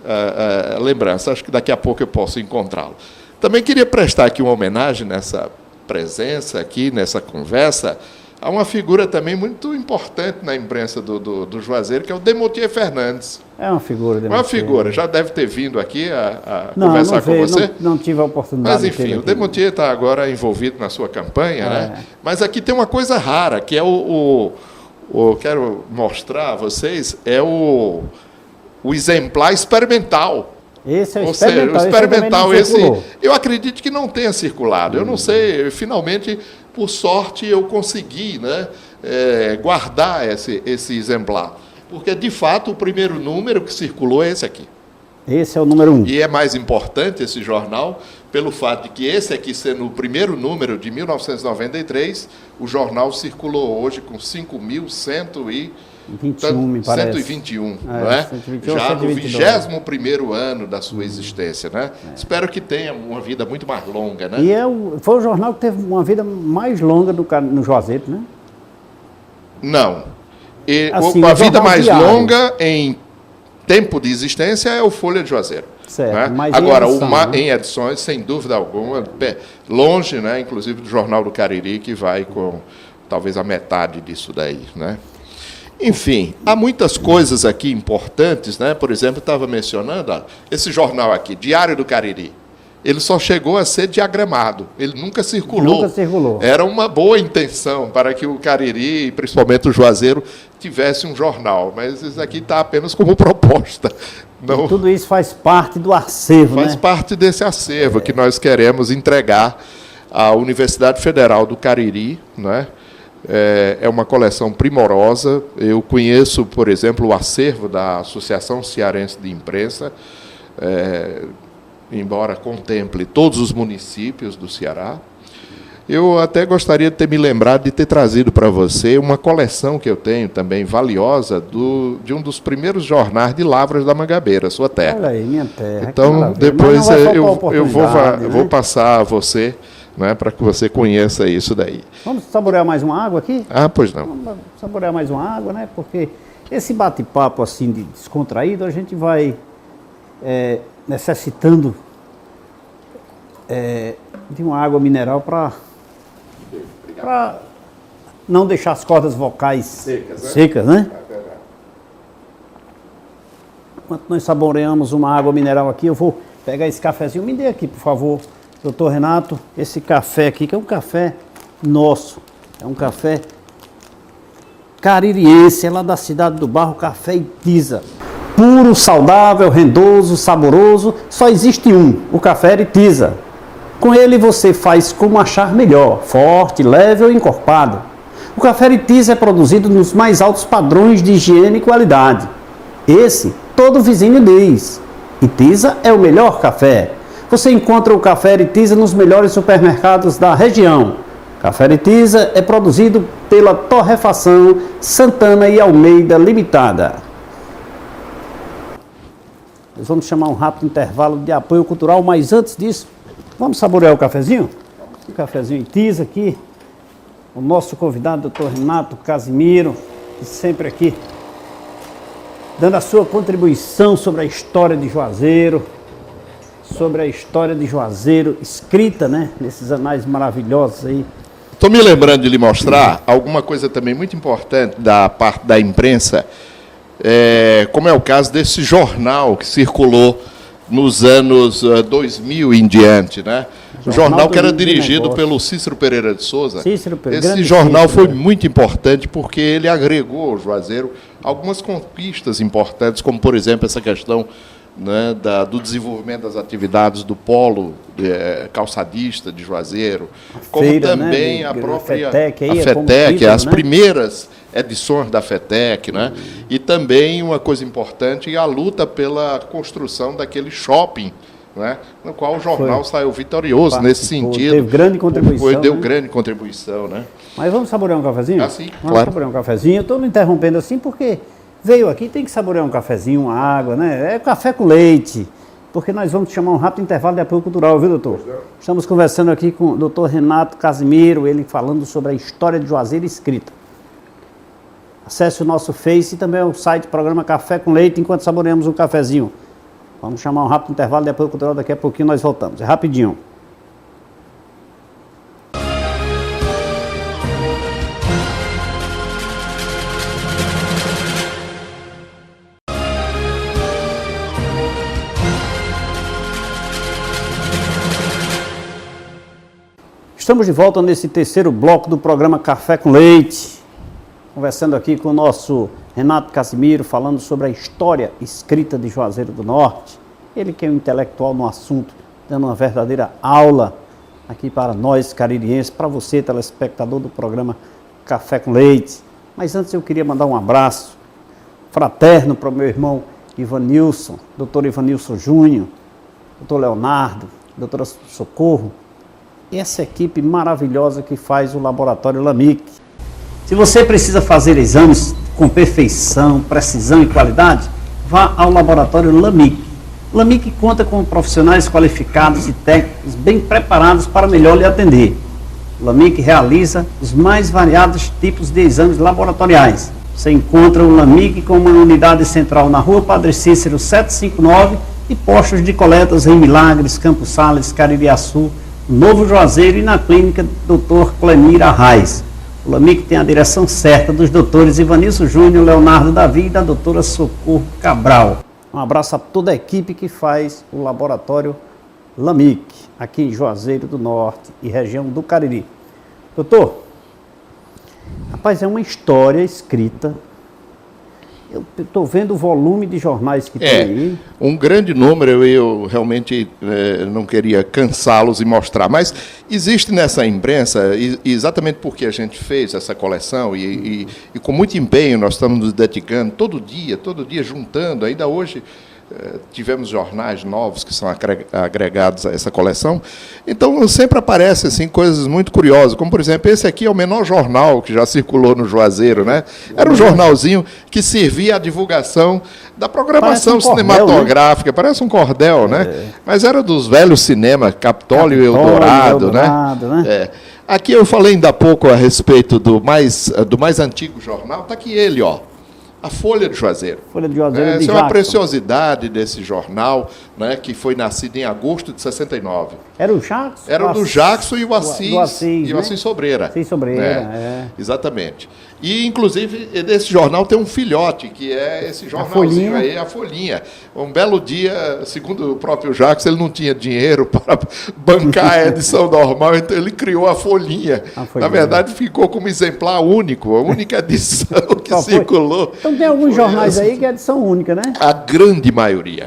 lembrança. Acho que daqui a pouco eu posso encontrá-lo. Também queria prestar aqui uma homenagem nessa presença aqui, nessa conversa, a uma figura também muito importante na imprensa do Juazeiro, que é o Demotier Fernandes. É uma figura, Demotier. Uma figura, já deve ter vindo aqui a conversar com você. Não tive a oportunidade. Mas, enfim, o Demotier está agora envolvido na sua campanha, né? Mas aqui tem uma coisa rara, que é quero mostrar a vocês, é o exemplar experimental. Esse é o experimental. Eu acredito que não tenha circulado. Eu não sei, finalmente, por sorte, eu consegui, né, guardar esse exemplar. Porque, de fato, o primeiro número que circulou é esse aqui. Esse é o número 1. E é mais importante esse jornal pelo fato de que esse aqui sendo o primeiro número de 1993, o jornal circulou hoje com 21, me parece. 121, não é? 121, Já no 122. 21º ano da sua existência, né? Espero que tenha uma vida muito mais longa, né? E foi o jornal que teve uma vida mais longa no Juazeiro, né? Não. Assim, a vida mais diário. longa em tempo de existência é o Folha de Juazeiro. Certo, né? mas agora, em edição, né? em edições, sem dúvida alguma, longe, né? Inclusive do Jornal do Cariri, que vai com talvez a metade disso daí, né? Enfim, há muitas coisas aqui importantes, né? Por exemplo, eu estava mencionando esse jornal aqui, Diário do Cariri. Ele só chegou a ser diagramado, ele nunca circulou. Nunca circulou. Era uma boa intenção para que o Cariri, e principalmente o Juazeiro, tivesse um jornal, mas isso aqui está apenas como proposta. Não, tudo isso faz parte do acervo, faz né? parte desse acervo que nós queremos entregar à Universidade Federal do Cariri, né? É uma coleção primorosa. Eu conheço, por exemplo, o acervo da Associação Cearense de Imprensa, embora contemple todos os municípios do Ceará. Eu até gostaria de ter me lembrado de ter trazido para você uma coleção que eu tenho também valiosa de um dos primeiros jornais de Lavras da Mangabeira, sua terra. Olha aí, minha terra. Então, depois eu vou passar a você, né, para que você conheça isso daí. Vamos saborear mais uma água aqui? Ah, pois não. Vamos saborear mais uma água, né? Porque esse bate-papo assim de descontraído, a gente vai necessitando de uma água mineral para não deixar as cordas vocais secas, né? Enquanto nós saboreamos uma água mineral aqui, eu vou pegar esse cafezinho. Me dê aqui, por favor, doutor Renato, esse café aqui, que é um café nosso. É um café caririense, é lá da cidade do Barro, Café Itiza. Puro, saudável, rendoso, saboroso, só existe um, o Café Itiza. Com ele você faz como achar melhor, forte, leve ou encorpado. O Café Itiza é produzido nos mais altos padrões de higiene e qualidade. Esse, todo vizinho diz. Itiza é o melhor café. Você encontra o Café Itiza nos melhores supermercados da região. Café Itiza é produzido pela Torrefação Santana e Almeida Limitada. Nós vamos chamar um rápido intervalo de apoio cultural, mas antes disso, vamos saborear o cafezinho? Um cafezinho Itiza aqui. O nosso convidado, doutor Renato Casimiro, que sempre aqui dando a sua contribuição sobre a história de Juazeiro, escrita, né, nesses anais maravilhosos aí. Estou me lembrando de lhe mostrar alguma coisa também muito importante da parte da imprensa, como é o caso desse jornal que circulou nos anos 2000 em diante, né? O jornal que era dirigido pelo Cícero Pereira de Souza. Esse jornal foi muito importante porque ele agregou ao Juazeiro algumas conquistas importantes, como, por exemplo, essa questão, né, do desenvolvimento das atividades do polo calçadista de Juazeiro, como feira, também, né, a própria FETEC, as primeiras edições da FETEC, né? E também uma coisa importante, a luta pela construção daquele shopping, né, no qual o jornal saiu vitorioso nesse sentido. Teve grande contribuição. Deu grande contribuição, né? Mas vamos saborear um cafezinho? Sim, vamos saborear um cafezinho. Eu estou me interrompendo assim porque veio aqui, tem que saborear um cafezinho, uma água, né? É café com leite, porque nós vamos chamar um rápido intervalo de apoio cultural, viu, doutor? Estamos conversando aqui com o doutor Renato Casimiro, ele falando sobre a história de Juazeiro escrita. Acesse o nosso Face e também o site Programa Café com Leite, enquanto saboreamos um cafezinho. Vamos chamar um rápido intervalo de apoio cultural, daqui a pouquinho nós voltamos. É rapidinho. Estamos de volta nesse terceiro bloco do programa Café com Leite. Conversando aqui com o nosso Renato Casimiro, falando sobre a história escrita de Juazeiro do Norte. Ele que é um intelectual no assunto, dando uma verdadeira aula aqui para nós caririenses, para você, telespectador do programa Café com Leite. Mas antes eu queria mandar um abraço fraterno para o meu irmão Ivanilson, doutor Ivanilson Júnior, doutor Leonardo, doutora Socorro, e essa equipe maravilhosa que faz o laboratório LAMIC. Se você precisa fazer exames com perfeição, precisão e qualidade, vá ao laboratório LAMIC. LAMIC conta com profissionais qualificados e técnicos bem preparados para melhor lhe atender. O LAMIC realiza os mais variados tipos de exames laboratoriais. Você encontra o LAMIC com uma unidade central na Rua Padre Cícero 759 e postos de coletas em Milagres, Campos Sales, Caririaçu, Novo Juazeiro e na clínica Dr. Clemir Arraes. O LAMIC tem a direção certa dos doutores Ivanilson Júnior, Leonardo Davi e da doutora Socorro Cabral. Um abraço a toda a equipe que faz o laboratório LAMIC, aqui em Juazeiro do Norte e região do Cariri. Doutor, rapaz, é uma história escrita. Eu estou vendo o volume de jornais que tem aí. Um grande número, eu realmente não queria cansá-los e mostrar, mas existe nessa imprensa, exatamente porque a gente fez essa coleção e com muito empenho nós estamos nos dedicando todo dia juntando, ainda hoje tivemos jornais novos que são agregados a essa coleção, então sempre aparecem assim, coisas muito curiosas, como por exemplo, esse aqui é o menor jornal que já circulou no Juazeiro, né? Era um jornalzinho que servia à divulgação da programação cinematográfica, parece um cordel, né? Mas era dos velhos cinemas, Capitólio e Eldorado, né? Aqui eu falei ainda há pouco a respeito do mais antigo jornal, está aqui ele, ó. A Folha de Juazeiro. Folha de Juazeiro de essa é uma preciosidade desse jornal, né, que foi nascido em agosto de 69. Era o Jackson? Era o do Jackson e o Assis, Assis, o Assis Sobreira. Assis Sobreira, Exatamente. E, inclusive, desse jornal tem um filhote, que é esse jornalzinho aí, a Folhinha. Um belo dia, segundo o próprio Jackson, ele não tinha dinheiro para bancar a edição normal, então ele criou a Folhinha. Na verdade, ficou como exemplar único, a única edição que circulou. Então tem alguns jornais aí que é edição única, né? A grande maioria.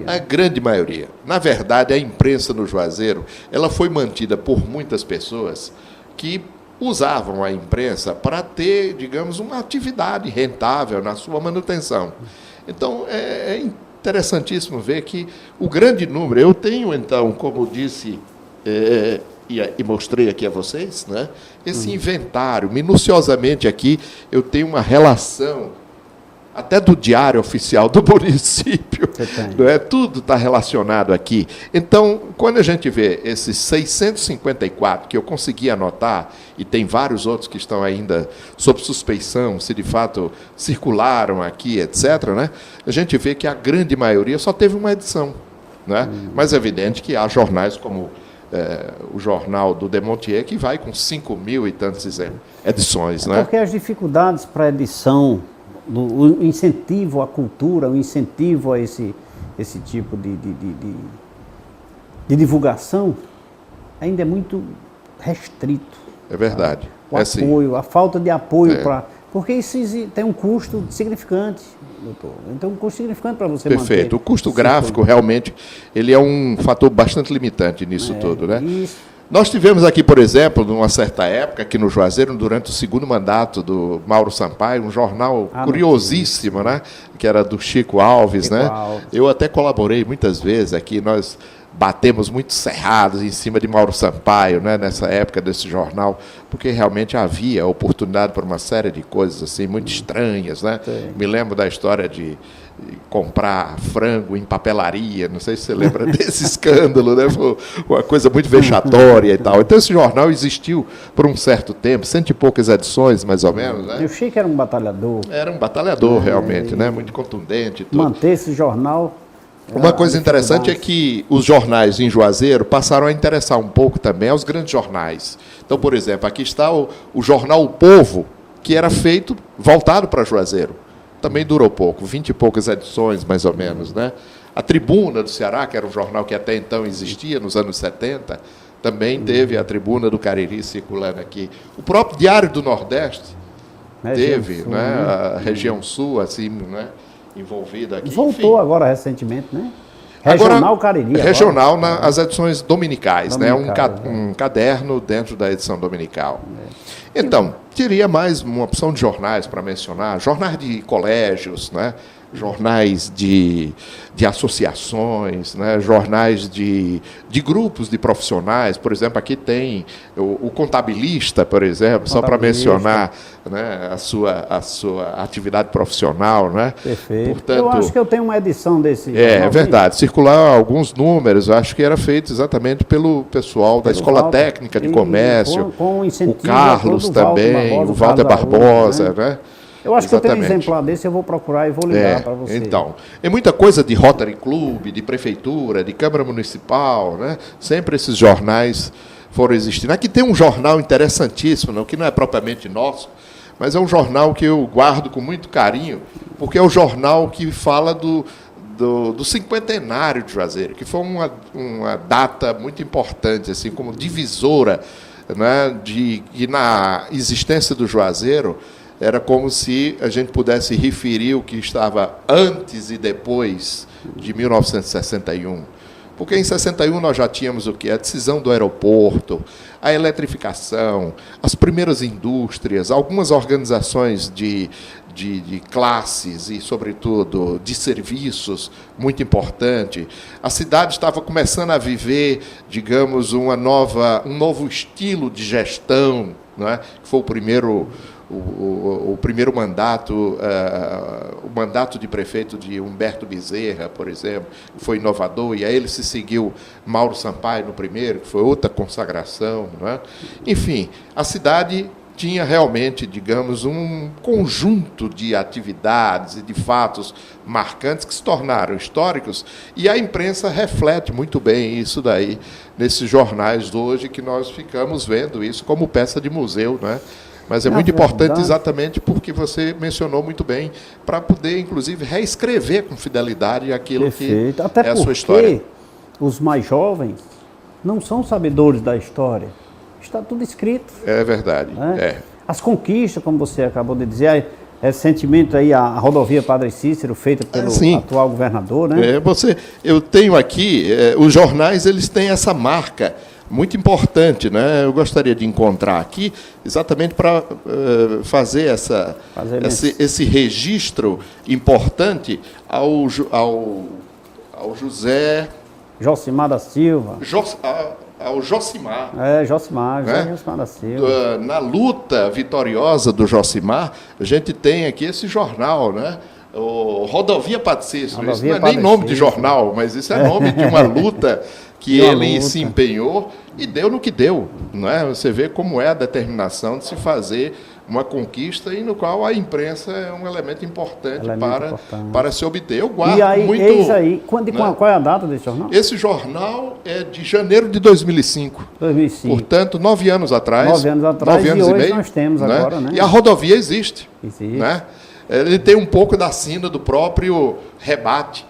A grande maioria. Na verdade, a imprensa no Juazeiro, ela foi mantida por muitas pessoas que usavam a imprensa para ter, digamos, uma atividade rentável na sua manutenção. Então, é interessantíssimo ver que o grande número, eu tenho, então, como disse, e mostrei aqui a vocês, né, esse inventário, minuciosamente aqui, eu tenho uma relação até do diário oficial do município, não é? Tudo está relacionado aqui. Então, quando a gente vê esses 654 que eu consegui anotar, e tem vários outros que estão ainda sob suspeição, se de fato circularam aqui, etc., né? A gente vê que a grande maioria só teve uma edição. Né? Mas é evidente que há jornais como o jornal do Demontier, que vai com 5.000 e tantas edições. Né? Porque as dificuldades para a edição, o incentivo à cultura, o incentivo a esse tipo de divulgação, ainda é muito restrito. É verdade. O apoio, a falta de apoio para... Porque isso tem um custo significante, doutor. Então, um custo significante para você manter. Perfeito. O custo gráfico, realmente, ele é um fator bastante limitante nisso tudo. Né? Isso. Nós tivemos aqui, por exemplo, numa certa época, aqui no Juazeiro, durante o segundo mandato do Mauro Sampaio, um jornal curiosíssimo, né? Que era do Chico Alves. Né? Eu até colaborei muitas vezes aqui, nós batemos muito cerrados em cima de Mauro Sampaio, né, nessa época desse jornal, porque realmente havia oportunidade para uma série de coisas assim muito estranhas. Né? Me lembro da história de comprar frango em papelaria, não sei se você lembra desse escândalo, né? Foi uma coisa muito vexatória e tal. Então esse jornal existiu por um certo tempo, 100 e poucas edições, mais ou menos. Né? Eu achei que era um batalhador. Era um batalhador, realmente, né? Muito contundente. Tudo. Manter esse jornal... Uma coisa interessante é que os jornais em Juazeiro passaram a interessar um pouco também aos grandes jornais. Então, por exemplo, aqui está o jornal O Povo, que era feito, voltado para Juazeiro. Também durou pouco, 20 e poucas edições, mais ou menos. Né? A Tribuna do Ceará, que era um jornal que até então existia, nos anos 70, também teve a Tribuna do Cariri circulando aqui. O próprio Diário do Nordeste teve, Sul, né? A região sul, assim, né? Envolvida aqui. Voltou agora recentemente, né? Regional Cariri. Regional nas edições dominicais, né? Um caderno dentro da edição dominical. Então, teria mais uma opção de jornais para mencionar, jornais de colégios, né? jornais de associações, né, jornais de grupos de profissionais. Por exemplo, aqui tem o Contabilista, por exemplo, só para mencionar, né, a sua atividade profissional. Né? Perfeito. Portanto, eu acho que eu tenho uma edição desse. É verdade. Circular alguns números, acho que era feito exatamente pelo pessoal da Escola Técnica de Comércio, com o Carlos também, o Walter Barbosa, né? Eu acho que eu tenho um exemplar desse, eu vou procurar e vou ligar para você. Então, é muita coisa de Rotary Club, de prefeitura, de Câmara Municipal, né? Sempre esses jornais foram existindo. Aqui tem um jornal interessantíssimo, não, que não é propriamente nosso, mas é um jornal que eu guardo com muito carinho, porque é o jornal que fala do cinquentenário de Juazeiro, que foi uma data muito importante, assim, como divisora, né, e na existência do Juazeiro. Era como se a gente pudesse referir o que estava antes e depois de 1961. Porque em 61 nós já tínhamos o quê? A decisão do aeroporto, a eletrificação, as primeiras indústrias, algumas organizações de classes e, sobretudo, de serviços muito importante. A cidade estava começando a viver, digamos, um novo estilo de gestão, não é? Que foi o primeiro mandato, o mandato de prefeito de Humberto Bezerra, por exemplo, foi inovador, e a ele se seguiu Mauro Sampaio no primeiro, que foi outra consagração. Não é? Enfim, a cidade tinha realmente, digamos, um conjunto de atividades e de fatos marcantes que se tornaram históricos, e a imprensa reflete muito bem isso daí nesses jornais de hoje, que nós ficamos vendo isso como peça de museu, né? Mas é muito importante exatamente porque você mencionou muito bem, para poder, inclusive, reescrever com fidelidade aquilo que é a sua história. Até porque os mais jovens não são sabedores da história. Está tudo escrito. É verdade. Né? As conquistas, como você acabou de dizer, recentemente aí a rodovia Padre Cícero, feita pelo atual governador, né? Eu tenho aqui, os jornais, eles têm essa marca muito importante, né? Eu gostaria de encontrar aqui, exatamente para fazer esse registro importante ao José... Josimar da Silva. Ao Josimar. Josimar, né? Josimar da Silva. Na luta vitoriosa do Josimar, a gente tem aqui esse jornal, né? O Rodovia Padre Cícero. Isso não é nem nome de jornal, mas isso é nome de uma luta que ele se empenhou e deu no que deu. Não é? Você vê como é a determinação de se fazer uma conquista e no qual a imprensa é um elemento importante para se obter. Eu guardo muito... Eis aí. Qual é a data desse jornal? Esse jornal é de janeiro de 2005. 2005. Portanto, 9 anos atrás. 9 anos atrás, 9 anos e e hoje meio, nós temos né? agora, né? E a rodovia existe. Existe. Né? Ele tem um pouco da sina do próprio rebate,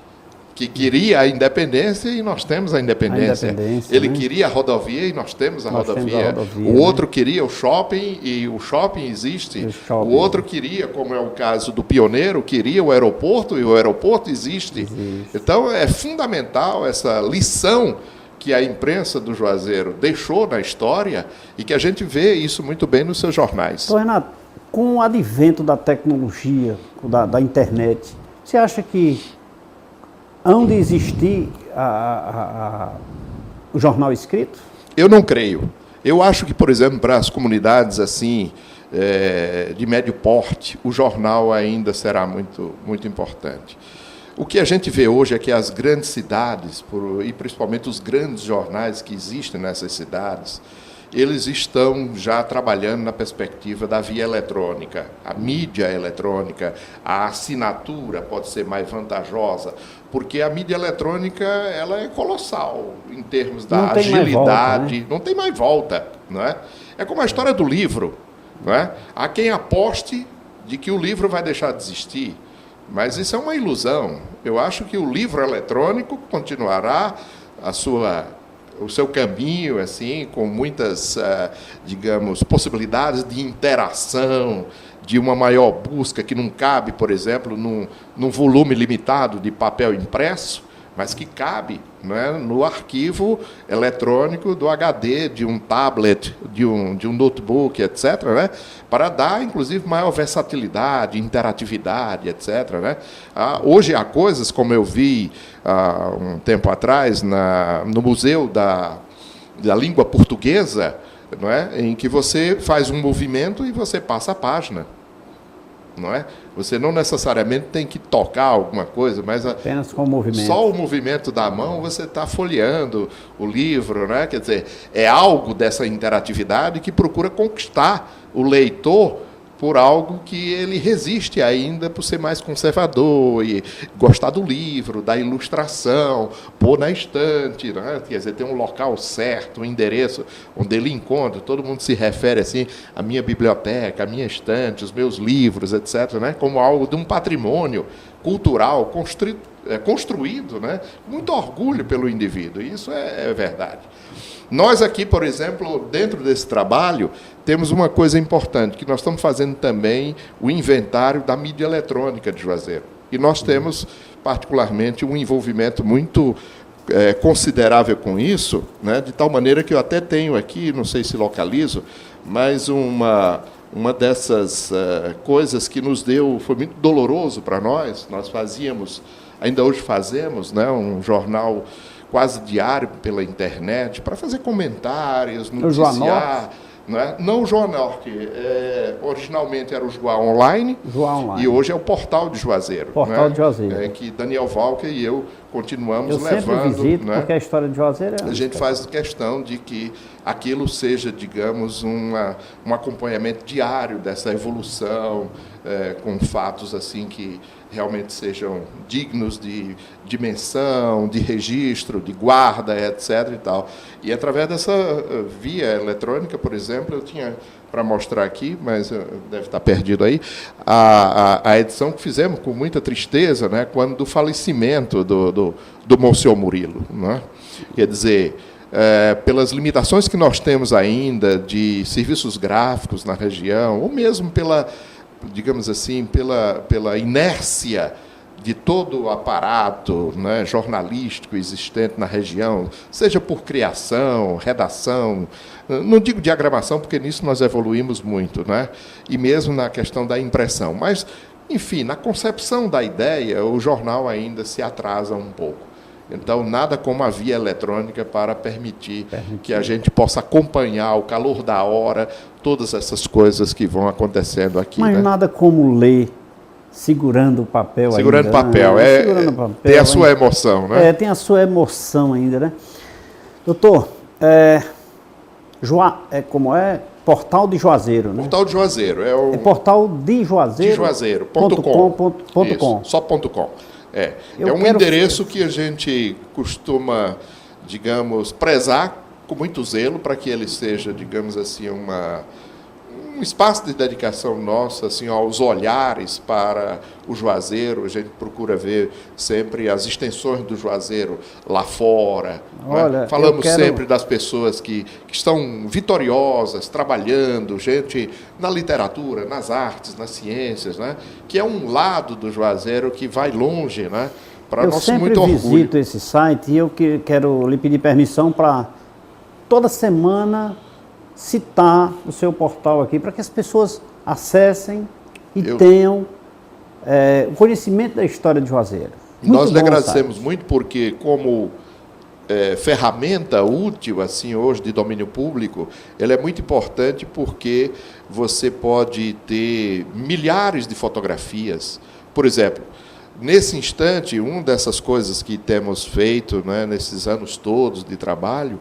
que queria a independência e nós temos a independência. Ele queria a rodovia e nós temos a rodovia. O outro queria o shopping e o shopping existe. O outro queria, como é o caso do Pioneiro, queria o aeroporto e o aeroporto existe. Então, é fundamental essa lição que a imprensa do Juazeiro deixou na história e que a gente vê isso muito bem nos seus jornais. Então, Renato, com o advento da tecnologia, da internet, você acha que hão de existir o jornal escrito? Eu não creio. Eu acho que, por exemplo, para as comunidades assim de médio porte, o jornal ainda será muito, muito importante. O que a gente vê hoje é que as grandes cidades, e principalmente os grandes jornais que existem nessas cidades, eles estão já trabalhando na perspectiva da via eletrônica, a mídia eletrônica, a assinatura pode ser mais vantajosa, porque a mídia eletrônica ela é colossal em termos da agilidade, não tem mais volta, não é? É como a história do livro, não é? Há quem aposte de que o livro vai deixar de existir, mas isso é uma ilusão. Eu acho que o livro eletrônico continuará o seu caminho, assim, com muitas, digamos, possibilidades de interação, de uma maior busca que não cabe, por exemplo, num volume limitado de papel impresso, mas que cabe, né, no arquivo eletrônico do HD, de um tablet, de um notebook, etc., né, para dar, inclusive, maior versatilidade, interatividade, etc., né. Hoje há coisas, como eu vi há um tempo atrás, no Museu da Língua Portuguesa, não é, em que você faz um movimento e você passa a página. Não é? Você não necessariamente tem que tocar alguma coisa, mas apenas com o movimento. Só o movimento da mão você está folheando o livro, né? Quer dizer, é algo dessa interatividade que procura conquistar o leitor por algo que ele resiste ainda por ser mais conservador e gostar do livro, da ilustração, pôr na estante, né? Quer dizer, tem um local certo, um endereço onde ele encontra, todo mundo se refere assim, a minha biblioteca, a minha estante, os meus livros, etc., né? Como algo de um patrimônio cultural construído, né? Com muito orgulho pelo indivíduo, e isso é verdade. Nós aqui, por exemplo, dentro desse trabalho, temos uma coisa importante, que nós estamos fazendo também o inventário da mídia eletrônica de Juazeiro. E nós temos, particularmente, um envolvimento muito considerável com isso, né, de tal maneira que eu até tenho aqui, não sei se localizo, mas uma dessas coisas que nos deu, foi muito doloroso para nós fazíamos, ainda hoje fazemos, né, um jornal quase diário pela internet, para fazer comentários, noticiar. Não o João Norte, originalmente era o Joá Online, e hoje é o Portal de Juazeiro. Portal de Juazeiro. Que Daniel Valker e eu continuamos levando. Eu sempre visito, porque a história de Juazeiro a gente faz questão de que aquilo seja, digamos, um acompanhamento diário dessa evolução, com fatos assim que realmente sejam dignos de dimensão, de registro, de guarda, etc. E tal. E através dessa via eletrônica, por exemplo, eu tinha para mostrar aqui, mas deve estar perdido aí, a edição que fizemos com muita tristeza, né, quando do falecimento do Monsenhor Murilo. Né? Quer dizer, pelas limitações que nós temos ainda de serviços gráficos na região, ou mesmo digamos assim, pela inércia de todo o aparato, né, jornalístico existente na região, seja por criação, redação, não digo diagramação, porque nisso nós evoluímos muito, né, e mesmo na questão da impressão. Mas, enfim, na concepção da ideia, o jornal ainda se atrasa um pouco. Então, nada como a via eletrônica para permitir que a gente possa acompanhar o calor da hora, todas essas coisas que vão acontecendo aqui. Mas, né, nada como ler segurando o papel segurando ainda. Papel. Né? Segurando papel. Tem a sua emoção, né? Tem a sua emoção ainda, né? Doutor, como é? Portal de Juazeiro, né? Portal de Juazeiro. É portal de Juazeiro. De Juazeiro.com. Só .com. É um endereço que a gente costuma, digamos, prezar com muito zelo para que ele seja, digamos assim, um espaço de dedicação nossa, assim, aos olhares para o Juazeiro. A gente procura ver sempre as extensões do Juazeiro lá fora. Olha, né? Falamos sempre das pessoas que estão vitoriosas, trabalhando, gente na literatura, nas artes, nas ciências, né? Que é um lado do Juazeiro que vai longe, né? Para nosso muito orgulho. Eu sempre visito esse site e eu quero lhe pedir permissão para toda semana citar o seu portal aqui, para que as pessoas acessem e tenham o conhecimento da história de Juazeiro. Nós lhe agradecemos muito, porque como ferramenta útil assim hoje de domínio público, ela é muito importante, porque você pode ter milhares de fotografias. Por exemplo, nesse instante, uma dessas coisas que temos feito, né, nesses anos todos de trabalho,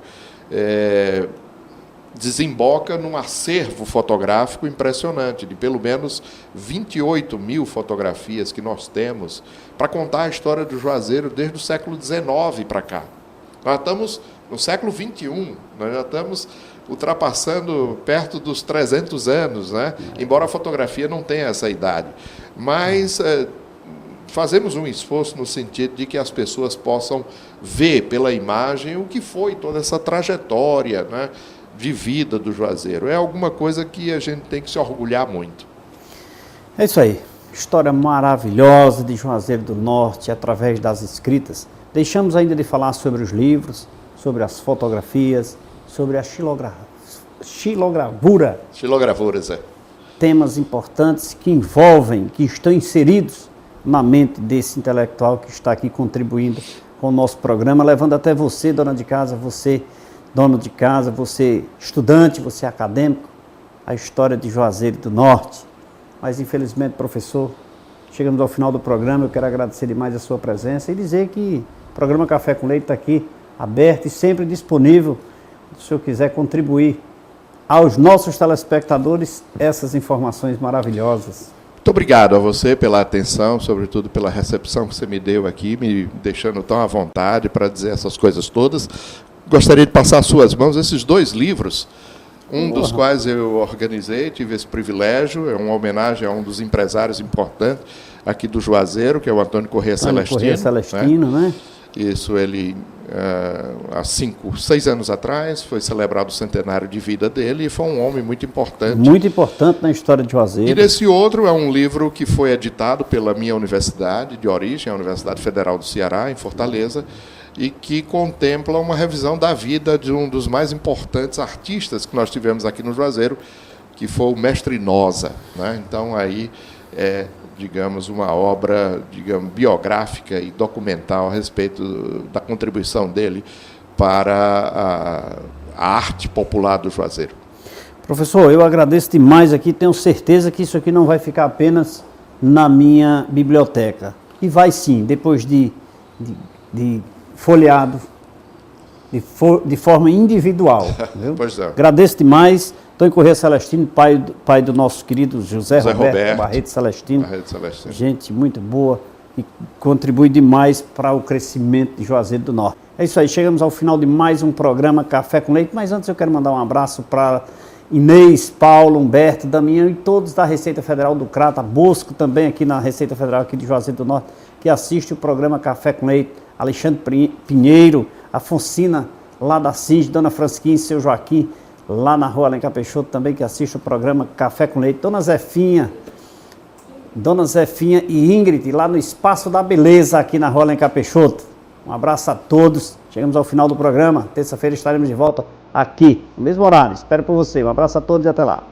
desemboca num acervo fotográfico impressionante, de pelo menos 28 mil fotografias que nós temos para contar a história do Juazeiro desde o século XIX para cá. Nós estamos no século XXI, nós já estamos ultrapassando perto dos 300 anos, né? Embora a fotografia não tenha essa idade. Mas fazemos um esforço no sentido de que as pessoas possam ver pela imagem o que foi toda essa trajetória, né, de vida do Juazeiro. É alguma coisa que a gente tem que se orgulhar muito. É isso aí. História maravilhosa de Juazeiro do Norte, através das escritas Deixamos ainda de falar sobre os livros, sobre as fotografias, sobre a xilogravura. Xilogravuras, é. Temas importantes que envolvem, que estão inseridos na mente desse intelectual que está aqui contribuindo com o nosso programa, levando até você, dona de casa, você, dono de casa, você, estudante, você, acadêmico, a história de Juazeiro do Norte. Mas, infelizmente, professor, chegamos ao final do programa. Eu quero agradecer demais a sua presença e dizer que o programa Café com Leite está aqui, aberto e sempre disponível, se o senhor quiser contribuir aos nossos telespectadores essas informações maravilhosas. Muito obrigado a você pela atenção, sobretudo pela recepção que você me deu aqui, me deixando tão à vontade para dizer essas coisas todas. Gostaria de passar às suas mãos esses 2 livros, dos quais eu organizei, tive esse privilégio, é uma homenagem a um dos empresários importantes aqui do Juazeiro, que é o Antônio Corrêa Celestino. Corrêa Celestino, né? Isso, ele, há 6 anos atrás, foi celebrado o centenário de vida dele e foi um homem muito importante. Muito importante na história de Juazeiro. E desse outro é um livro que foi editado pela minha universidade de origem, a Universidade Federal do Ceará, em Fortaleza, e que contempla uma revisão da vida de um dos mais importantes artistas que nós tivemos aqui no Juazeiro, que foi o Mestre Nosa, né? Então, aí digamos, uma obra, digamos, biográfica e documental a respeito da contribuição dele para a arte popular do Juazeiro. Professor, eu agradeço demais aqui, tenho certeza que isso aqui não vai ficar apenas na minha biblioteca. E vai sim, depois de folheado, de forma individual. Viu? Pois é. Agradeço demais. Antônio Corrêa Celestino, pai do nosso querido José Roberto Barreto Celestino. Gente muito boa e contribui demais para o crescimento de Juazeiro do Norte. É isso aí, chegamos ao final de mais um programa Café com Leite, mas antes eu quero mandar um abraço para Inês, Paulo, Humberto, Damião e todos da Receita Federal do Crata, Bosco também aqui na Receita Federal aqui de Juazeiro do Norte, que assiste o programa Café com Leite, Alexandre Pinheiro, Afonsina lá da CIS, Dona Francisquinha e seu Joaquim, lá na Rua Alencar Peixoto também, que assiste o programa Café com Leite, Dona Zefinha e Ingrid, lá no Espaço da Beleza, aqui na Rua Alencar Peixoto. Um abraço a todos, chegamos ao final do programa, terça-feira estaremos de volta aqui, no mesmo horário, espero por você, um abraço a todos e até lá.